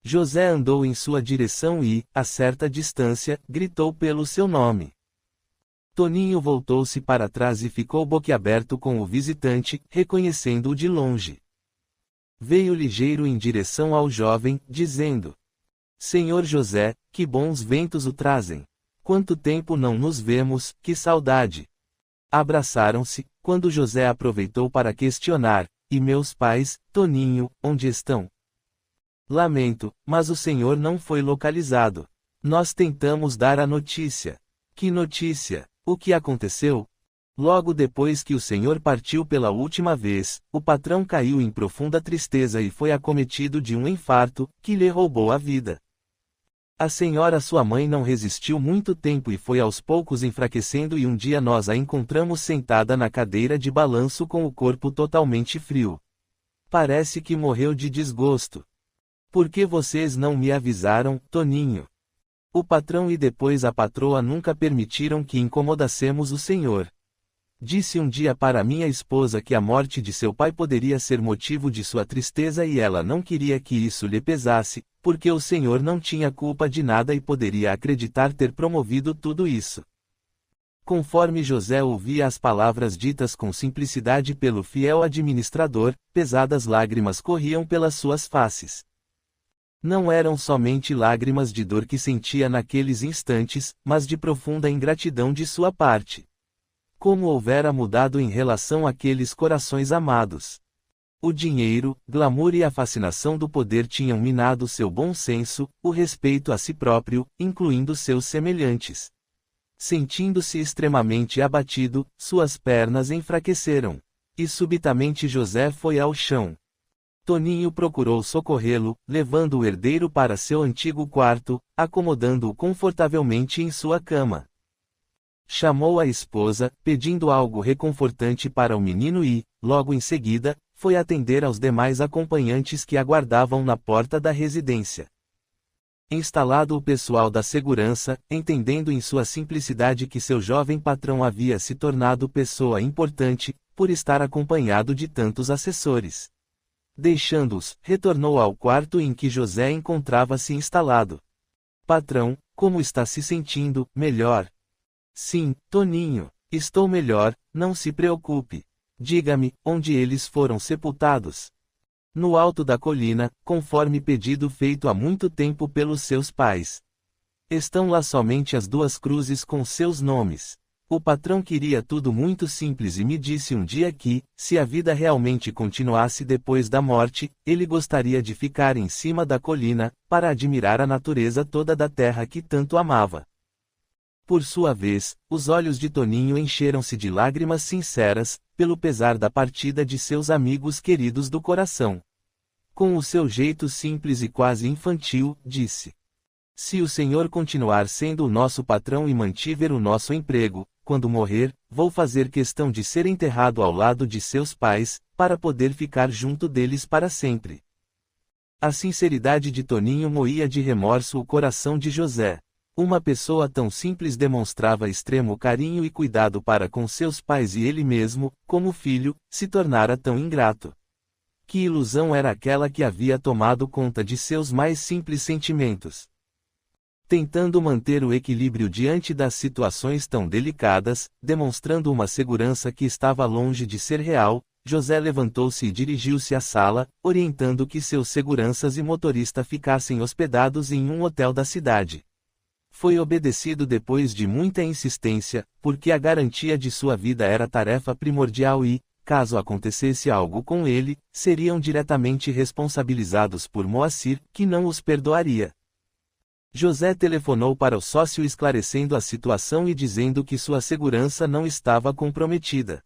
S1: José andou em sua direção e, a certa distância, gritou pelo seu nome. Toninho voltou-se para trás e ficou boquiaberto com o visitante, reconhecendo-o de longe. Veio ligeiro em direção ao jovem, dizendo: Senhor José, que bons ventos o trazem! Quanto tempo não nos vemos, que saudade! Abraçaram-se, quando José aproveitou para questionar: E meus pais, Toninho, onde estão? Lamento, mas o senhor não foi localizado. Nós tentamos dar a notícia. Que notícia? O que aconteceu? Logo depois que o senhor partiu pela última vez, o patrão caiu em profunda tristeza e foi acometido de um infarto, que lhe roubou a vida. A senhora sua mãe não resistiu muito tempo e foi aos poucos enfraquecendo e um dia nós a encontramos sentada na cadeira de balanço com o corpo totalmente frio. Parece que morreu de desgosto. Por que vocês não me avisaram, Toninho? O patrão e depois a patroa nunca permitiram que incomodássemos o senhor. Disse um dia para minha esposa que a morte de seu pai poderia ser motivo de sua tristeza e ela não queria que isso lhe pesasse, porque o senhor não tinha culpa de nada e poderia acreditar ter promovido tudo isso. Conforme José ouvia as palavras ditas com simplicidade pelo fiel administrador, pesadas lágrimas corriam pelas suas faces. Não eram somente lágrimas de dor que sentia naqueles instantes, mas de profunda ingratidão de sua parte. Como houvera mudado em relação àqueles corações amados. O dinheiro, glamour e a fascinação do poder tinham minado seu bom senso, o respeito a si próprio, incluindo seus semelhantes. Sentindo-se extremamente abatido, suas pernas enfraqueceram. E subitamente José foi ao chão. Toninho procurou socorrê-lo, levando o herdeiro para seu antigo quarto, acomodando-o confortavelmente em sua cama. Chamou a esposa, pedindo algo reconfortante para o menino e, logo em seguida, foi atender aos demais acompanhantes que aguardavam na porta da residência. Instalado o pessoal da segurança, entendendo em sua simplicidade que seu jovem patrão havia se tornado pessoa importante, por estar acompanhado de tantos assessores. Deixando-os, retornou ao quarto em que José encontrava-se instalado. Patrão, como está se sentindo? Melhor? Sim, Toninho, estou melhor, não se preocupe. Diga-me, onde eles foram sepultados? No alto da colina, conforme pedido feito há muito tempo pelos seus pais. Estão lá somente as duas cruzes com seus nomes. O patrão queria tudo muito simples e me disse um dia que, se a vida realmente continuasse depois da morte, ele gostaria de ficar em cima da colina, para admirar a natureza toda da terra que tanto amava. Por sua vez, os olhos de Toninho encheram-se de lágrimas sinceras, pelo pesar da partida de seus amigos queridos do coração. Com o seu jeito simples e quase infantil, disse: "Se o senhor continuar sendo o nosso patrão e mantiver o nosso emprego, quando morrer, vou fazer questão de ser enterrado ao lado de seus pais, para poder ficar junto deles para sempre." A sinceridade de Toninho moía de remorso o coração de José. Uma pessoa tão simples demonstrava extremo carinho e cuidado para com seus pais e ele mesmo, como filho, se tornara tão ingrato. Que ilusão era aquela que havia tomado conta de seus mais simples sentimentos? Tentando manter o equilíbrio diante das situações tão delicadas, demonstrando uma segurança que estava longe de ser real, José levantou-se e dirigiu-se à sala, orientando que seus seguranças e motorista ficassem hospedados em um hotel da cidade. Foi obedecido depois de muita insistência, porque a garantia de sua vida era tarefa primordial e, caso acontecesse algo com ele, seriam diretamente responsabilizados por Moacir, que não os perdoaria. José telefonou para o sócio esclarecendo a situação e dizendo que sua segurança não estava comprometida.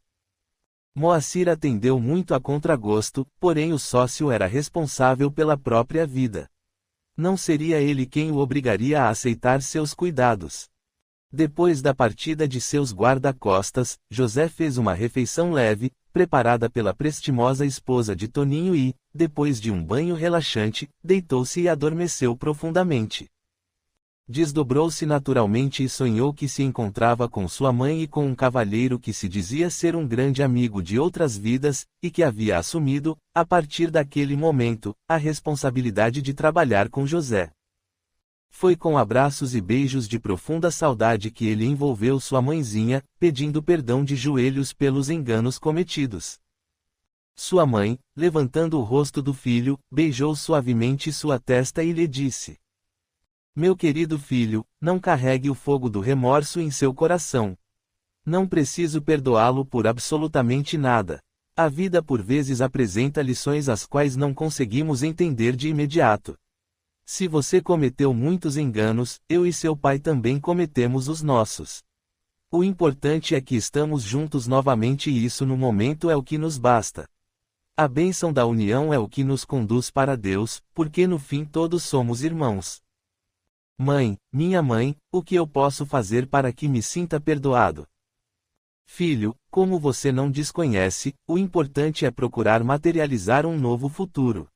S1: Moacir atendeu muito a contragosto, porém o sócio era responsável pela própria vida. Não seria ele quem o obrigaria a aceitar seus cuidados. Depois da partida de seus guarda-costas, José fez uma refeição leve, preparada pela prestimosa esposa de Toninho e, depois de um banho relaxante, deitou-se e adormeceu profundamente. Desdobrou-se naturalmente e sonhou que se encontrava com sua mãe e com um cavalheiro que se dizia ser um grande amigo de outras vidas, e que havia assumido, a partir daquele momento, a responsabilidade de trabalhar com José. Foi com abraços e beijos de profunda saudade que ele envolveu sua mãezinha, pedindo perdão de joelhos pelos enganos cometidos. Sua mãe, levantando o rosto do filho, beijou suavemente sua testa e lhe disse: "Meu querido filho, não carregue o fogo do remorso em seu coração. Não preciso perdoá-lo por absolutamente nada. A vida por vezes apresenta lições as quais não conseguimos entender de imediato. Se você cometeu muitos enganos, eu e seu pai também cometemos os nossos. O importante é que estamos juntos novamente e isso no momento é o que nos basta. A bênção da união é o que nos conduz para Deus, porque no fim todos somos irmãos. Mãe, minha mãe, o que eu posso fazer para que me sinta perdoado? Filho, como você não desconhece, o importante é procurar materializar um novo futuro.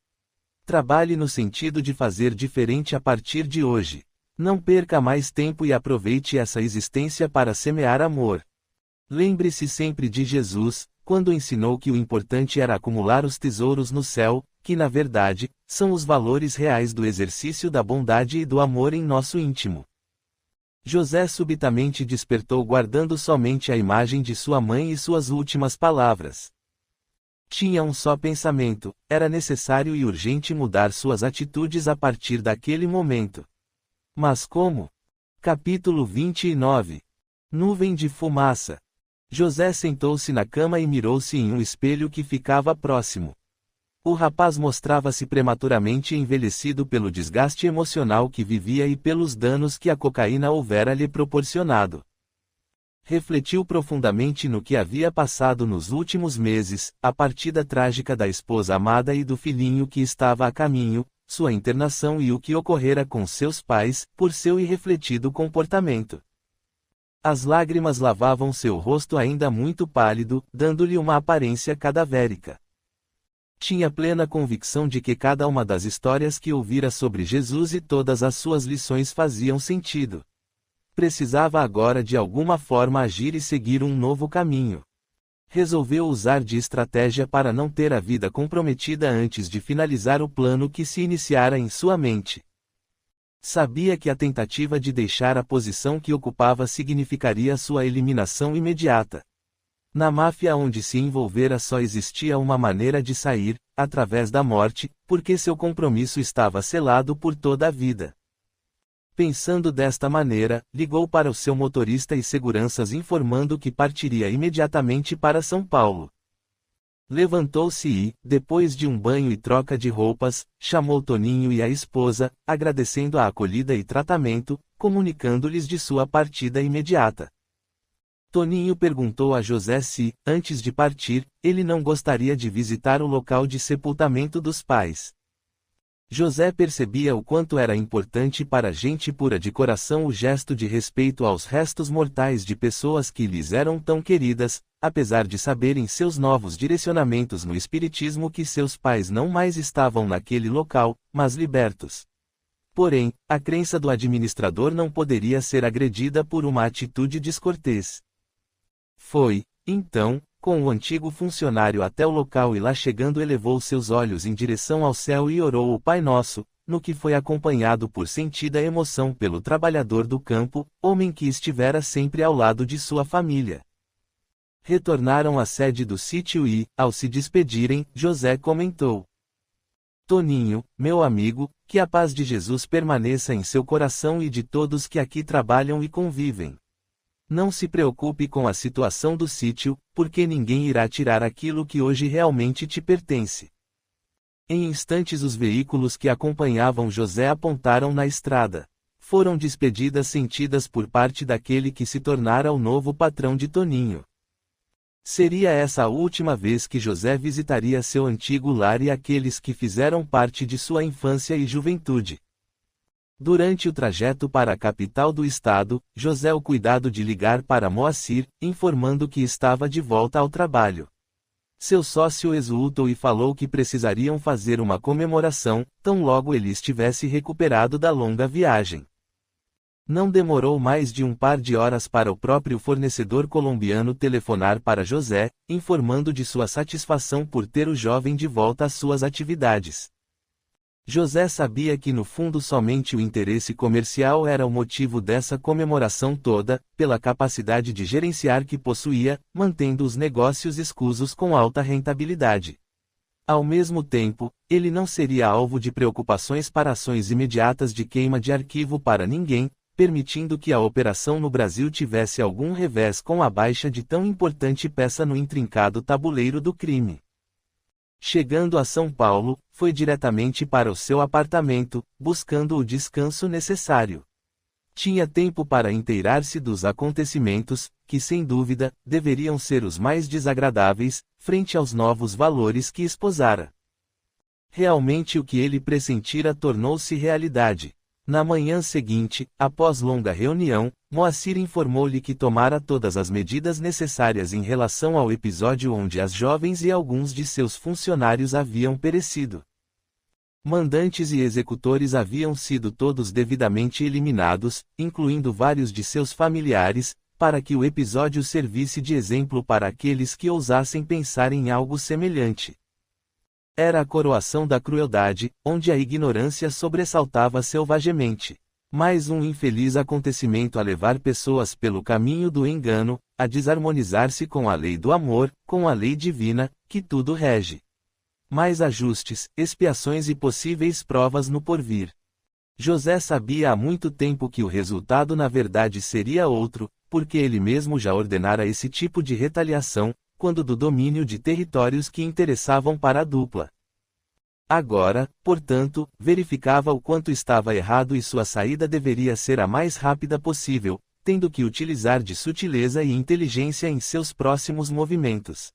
S1: Trabalhe no sentido de fazer diferente a partir de hoje. Não perca mais tempo e aproveite essa existência para semear amor. Lembre-se sempre de Jesus, quando ensinou que o importante era acumular os tesouros no céu, que na verdade, são os valores reais do exercício da bondade e do amor em nosso íntimo." José subitamente despertou guardando somente a imagem de sua mãe e suas últimas palavras. Tinha um só pensamento: era necessário e urgente mudar suas atitudes a partir daquele momento. Mas como? Capítulo 29. Nuvem de fumaça. José sentou-se na cama e mirou-se em um espelho que ficava próximo. O rapaz mostrava-se prematuramente envelhecido pelo desgaste emocional que vivia e pelos danos que a cocaína houvera lhe proporcionado. Refletiu profundamente no que havia passado nos últimos meses, a partida trágica da esposa amada e do filhinho que estava a caminho, sua internação e o que ocorrera com seus pais, por seu irrefletido comportamento. As lágrimas lavavam seu rosto ainda muito pálido, dando-lhe uma aparência cadavérica. Tinha plena convicção de que cada uma das histórias que ouvira sobre Jesus e todas as suas lições faziam sentido. Precisava agora de alguma forma agir e seguir um novo caminho. Resolveu usar de estratégia para não ter a vida comprometida antes de finalizar o plano que se iniciara em sua mente. Sabia que a tentativa de deixar a posição que ocupava significaria sua eliminação imediata. Na máfia onde se envolvera só existia uma maneira de sair, através da morte, porque seu compromisso estava selado por toda a vida. Pensando desta maneira, ligou para o seu motorista e seguranças informando que partiria imediatamente para São Paulo. Levantou-se e, depois de um banho e troca de roupas, chamou Toninho e a esposa, agradecendo a acolhida e tratamento, comunicando-lhes de sua partida imediata. Toninho perguntou a José se, antes de partir, ele não gostaria de visitar o local de sepultamento dos pais. José percebia o quanto era importante para gente pura de coração o gesto de respeito aos restos mortais de pessoas que lhes eram tão queridas, apesar de saberem seus novos direcionamentos no espiritismo que seus pais não mais estavam naquele local, mas libertos. Porém, a crença do administrador não poderia ser agredida por uma atitude descortês. Foi, então, com o antigo funcionário até o local e lá chegando elevou seus olhos em direção ao céu e orou o Pai Nosso, no que foi acompanhado por sentida emoção pelo trabalhador do campo, homem que estivera sempre ao lado de sua família. Retornaram à sede do sítio e, ao se despedirem, José comentou: Toninho, meu amigo, que a paz de Jesus permaneça em seu coração e de todos que aqui trabalham e convivem. Não se preocupe com a situação do sítio, porque ninguém irá tirar aquilo que hoje realmente te pertence. Em instantes os veículos que acompanhavam José apontaram na estrada. Foram despedidas sentidas por parte daquele que se tornara o novo patrão de Toninho. Seria essa a última vez que José visitaria seu antigo lar e aqueles que fizeram parte de sua infância e juventude. Durante o trajeto para a capital do estado, José o cuidado de ligar para Moacir, informando que estava de volta ao trabalho. Seu sócio exultou e falou que precisariam fazer uma comemoração, tão logo ele estivesse recuperado da longa viagem. Não demorou mais de um par de horas para o próprio fornecedor colombiano telefonar para José, informando de sua satisfação por ter o jovem de volta às suas atividades. José sabia que no fundo somente o interesse comercial era o motivo dessa comemoração toda, pela capacidade de gerenciar que possuía, mantendo os negócios escusos com alta rentabilidade. Ao mesmo tempo, ele não seria alvo de preocupações para ações imediatas de queima de arquivo para ninguém, permitindo que a operação no Brasil tivesse algum revés com a baixa de tão importante peça no intrincado tabuleiro do crime. Chegando a São Paulo, foi diretamente para o seu apartamento, buscando o descanso necessário. Tinha tempo para inteirar-se dos acontecimentos, que sem dúvida, deveriam ser os mais desagradáveis, frente aos novos valores que esposara. Realmente o que ele pressentira tornou-se realidade. Na manhã seguinte, após longa reunião, Moacir informou-lhe que tomara todas as medidas necessárias em relação ao episódio onde as jovens e alguns de seus funcionários haviam perecido. Mandantes e executores haviam sido todos devidamente eliminados, incluindo vários de seus familiares, para que o episódio servisse de exemplo para aqueles que ousassem pensar em algo semelhante. Era a coroação da crueldade, onde a ignorância sobressaltava selvagemente. Mais um infeliz acontecimento a levar pessoas pelo caminho do engano, a desarmonizar-se com a lei do amor, com a lei divina, que tudo rege. Mais ajustes, expiações e possíveis provas no porvir. José sabia há muito tempo que o resultado na verdade seria outro, porque ele mesmo já ordenara esse tipo de retaliação, quando do domínio de territórios que interessavam para a dupla. Agora, portanto, verificava o quanto estava errado e sua saída deveria ser a mais rápida possível, tendo que utilizar de sutileza e inteligência em seus próximos movimentos.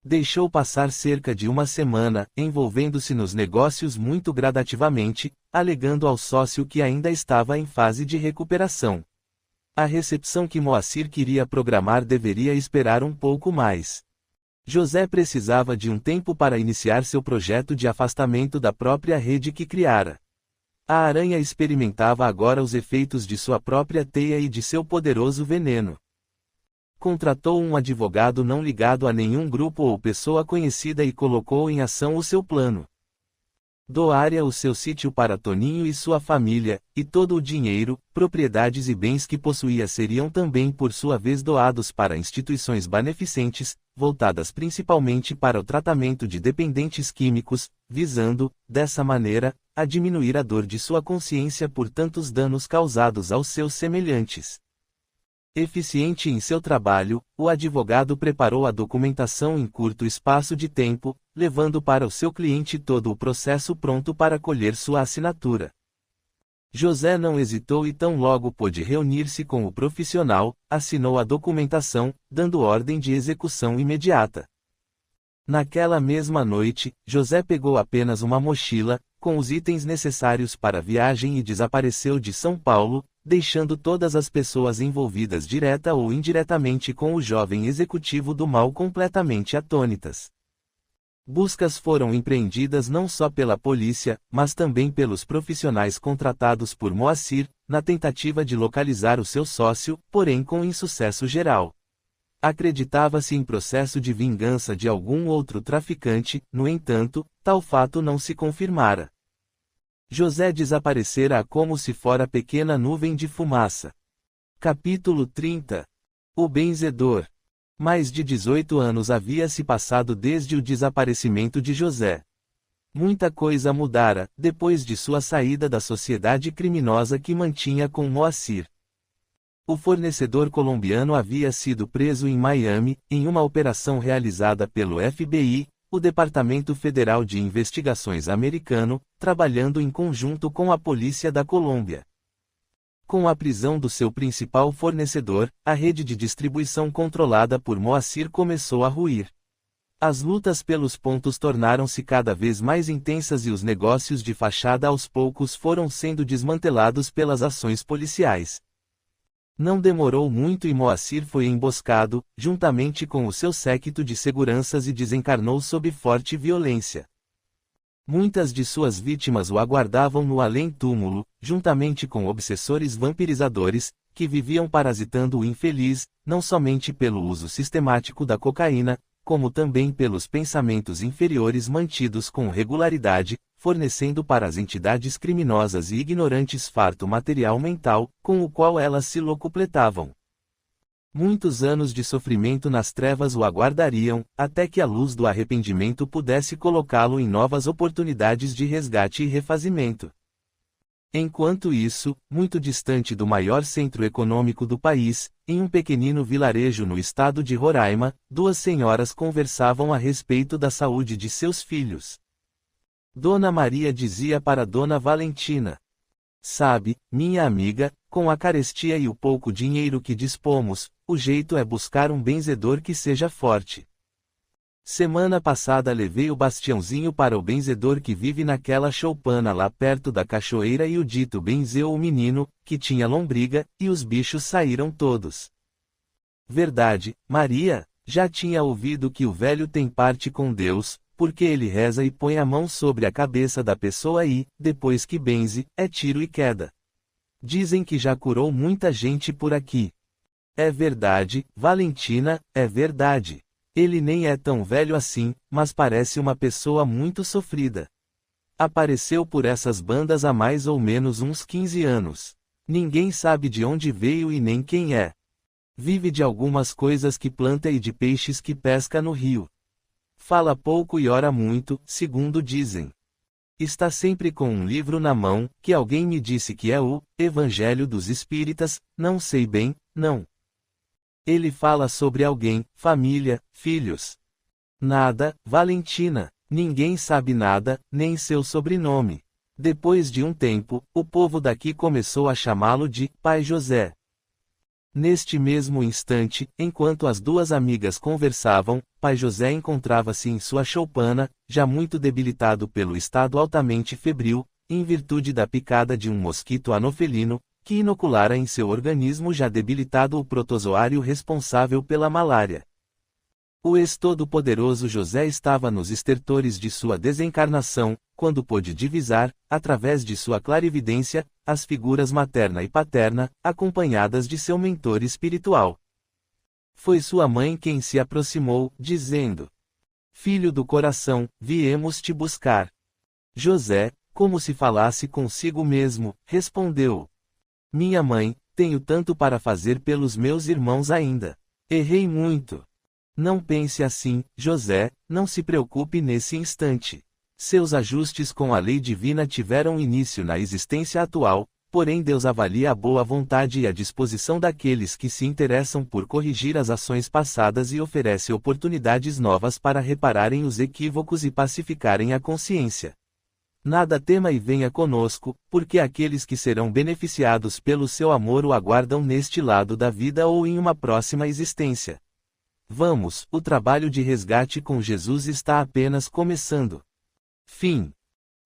S1: Deixou passar cerca de uma semana, envolvendo-se nos negócios muito gradativamente, alegando ao sócio que ainda estava em fase de recuperação. A recepção que Moacir queria programar deveria esperar um pouco mais. José precisava de um tempo para iniciar seu projeto de afastamento da própria rede que criara. A aranha experimentava agora os efeitos de sua própria teia e de seu poderoso veneno. Contratou um advogado não ligado a nenhum grupo ou pessoa conhecida e colocou em ação o seu plano. Doaria o seu sítio para Toninho e sua família, e todo o dinheiro, propriedades e bens que possuía seriam também por sua vez doados para instituições beneficentes, voltadas principalmente para o tratamento de dependentes químicos, visando, dessa maneira, a diminuir a dor de sua consciência por tantos danos causados aos seus semelhantes. Eficiente em seu trabalho, o advogado preparou a documentação em curto espaço de tempo, levando para o seu cliente todo o processo pronto para colher sua assinatura. José não hesitou e tão logo pôde reunir-se com o profissional, assinou a documentação, dando ordem de execução imediata. Naquela mesma noite, José pegou apenas uma mochila, com os itens necessários para a viagem e desapareceu de São Paulo, deixando todas as pessoas envolvidas direta ou indiretamente com o jovem executivo do mal completamente atônitas. Buscas foram empreendidas não só pela polícia, mas também pelos profissionais contratados por Moacir, na tentativa de localizar o seu sócio, porém com insucesso geral. Acreditava-se em processo de vingança de algum outro traficante, no entanto, tal fato não se confirmara. José desaparecera como se fora pequena nuvem de fumaça. Capítulo 30. O benzedor. Mais de 18 anos havia se passado desde o desaparecimento de José. Muita coisa mudara, depois de sua saída da sociedade criminosa que mantinha com Moacir. O fornecedor colombiano havia sido preso em Miami, em uma operação realizada pelo FBI, o Departamento Federal de Investigações americano, trabalhando em conjunto com a polícia da Colômbia. Com a prisão do seu principal fornecedor, a rede de distribuição controlada por Moacir começou a ruir. As lutas pelos pontos tornaram-se cada vez mais intensas e os negócios de fachada aos poucos foram sendo desmantelados pelas ações policiais. Não demorou muito e Moacir foi emboscado, juntamente com o seu séquito de seguranças e desencarnou sob forte violência. Muitas de suas vítimas o aguardavam no além-túmulo, juntamente com obsessores vampirizadores, que viviam parasitando o infeliz, não somente pelo uso sistemático da cocaína, como também pelos pensamentos inferiores mantidos com regularidade, fornecendo para as entidades criminosas e ignorantes farto material mental, com o qual elas se locupletavam. Muitos anos de sofrimento nas trevas o aguardariam, até que a luz do arrependimento pudesse colocá-lo em novas oportunidades de resgate e refazimento. Enquanto isso, muito distante do maior centro econômico do país, em um pequenino vilarejo no estado de Roraima, duas senhoras conversavam a respeito da saúde de seus filhos. Dona Maria dizia para Dona Valentina: "Sabe, minha amiga, com a carestia e o pouco dinheiro que dispomos, o jeito é buscar um benzedor que seja forte. Semana passada levei o Bastiãozinho para o benzedor que vive naquela choupana lá perto da cachoeira e o dito benzeu o menino, que tinha lombriga, e os bichos saíram todos." "Verdade, Maria, já tinha ouvido que o velho tem parte com Deus, porque ele reza e põe a mão sobre a cabeça da pessoa e, depois que benze, é tiro e queda. Dizem que já curou muita gente por aqui." "É verdade, Valentina, é verdade. Ele nem é tão velho assim, mas parece uma pessoa muito sofrida. Apareceu por essas bandas há mais ou menos uns 15 anos. Ninguém sabe de onde veio e nem quem é. Vive de algumas coisas que planta e de peixes que pesca no rio. Fala pouco e ora muito, segundo dizem. Está sempre com um livro na mão, que alguém me disse que é o Evangelho dos Espíritas, não sei bem, não. Ele fala sobre alguém, família, filhos. Nada, Valentina, ninguém sabe nada, nem seu sobrenome. Depois de um tempo, o povo daqui começou a chamá-lo de Pai José." Neste mesmo instante, enquanto as duas amigas conversavam, Pai José encontrava-se em sua choupana, já muito debilitado pelo estado altamente febril, em virtude da picada de um mosquito anofelino, que inoculara em seu organismo já debilitado o protozoário responsável pela malária. O ex-todo-poderoso José estava nos estertores de sua desencarnação, quando pôde divisar, através de sua clarividência, as figuras materna e paterna, acompanhadas de seu mentor espiritual. Foi sua mãe quem se aproximou, dizendo: "Filho do coração, viemos te buscar." José, como se falasse consigo mesmo, respondeu: "Minha mãe, tenho tanto para fazer pelos meus irmãos ainda. Errei muito." "Não pense assim, José, não se preocupe nesse instante. Seus ajustes com a lei divina tiveram início na existência atual, porém Deus avalia a boa vontade e a disposição daqueles que se interessam por corrigir as ações passadas e oferece oportunidades novas para repararem os equívocos e pacificarem a consciência. Nada tema e venha conosco, porque aqueles que serão beneficiados pelo seu amor o aguardam neste lado da vida ou em uma próxima existência. Vamos, o trabalho de resgate com Jesus está apenas começando. Fim.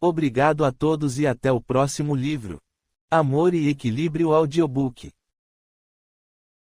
S1: Obrigado a todos e até o próximo livro. Amor e Equilíbrio Audiobook.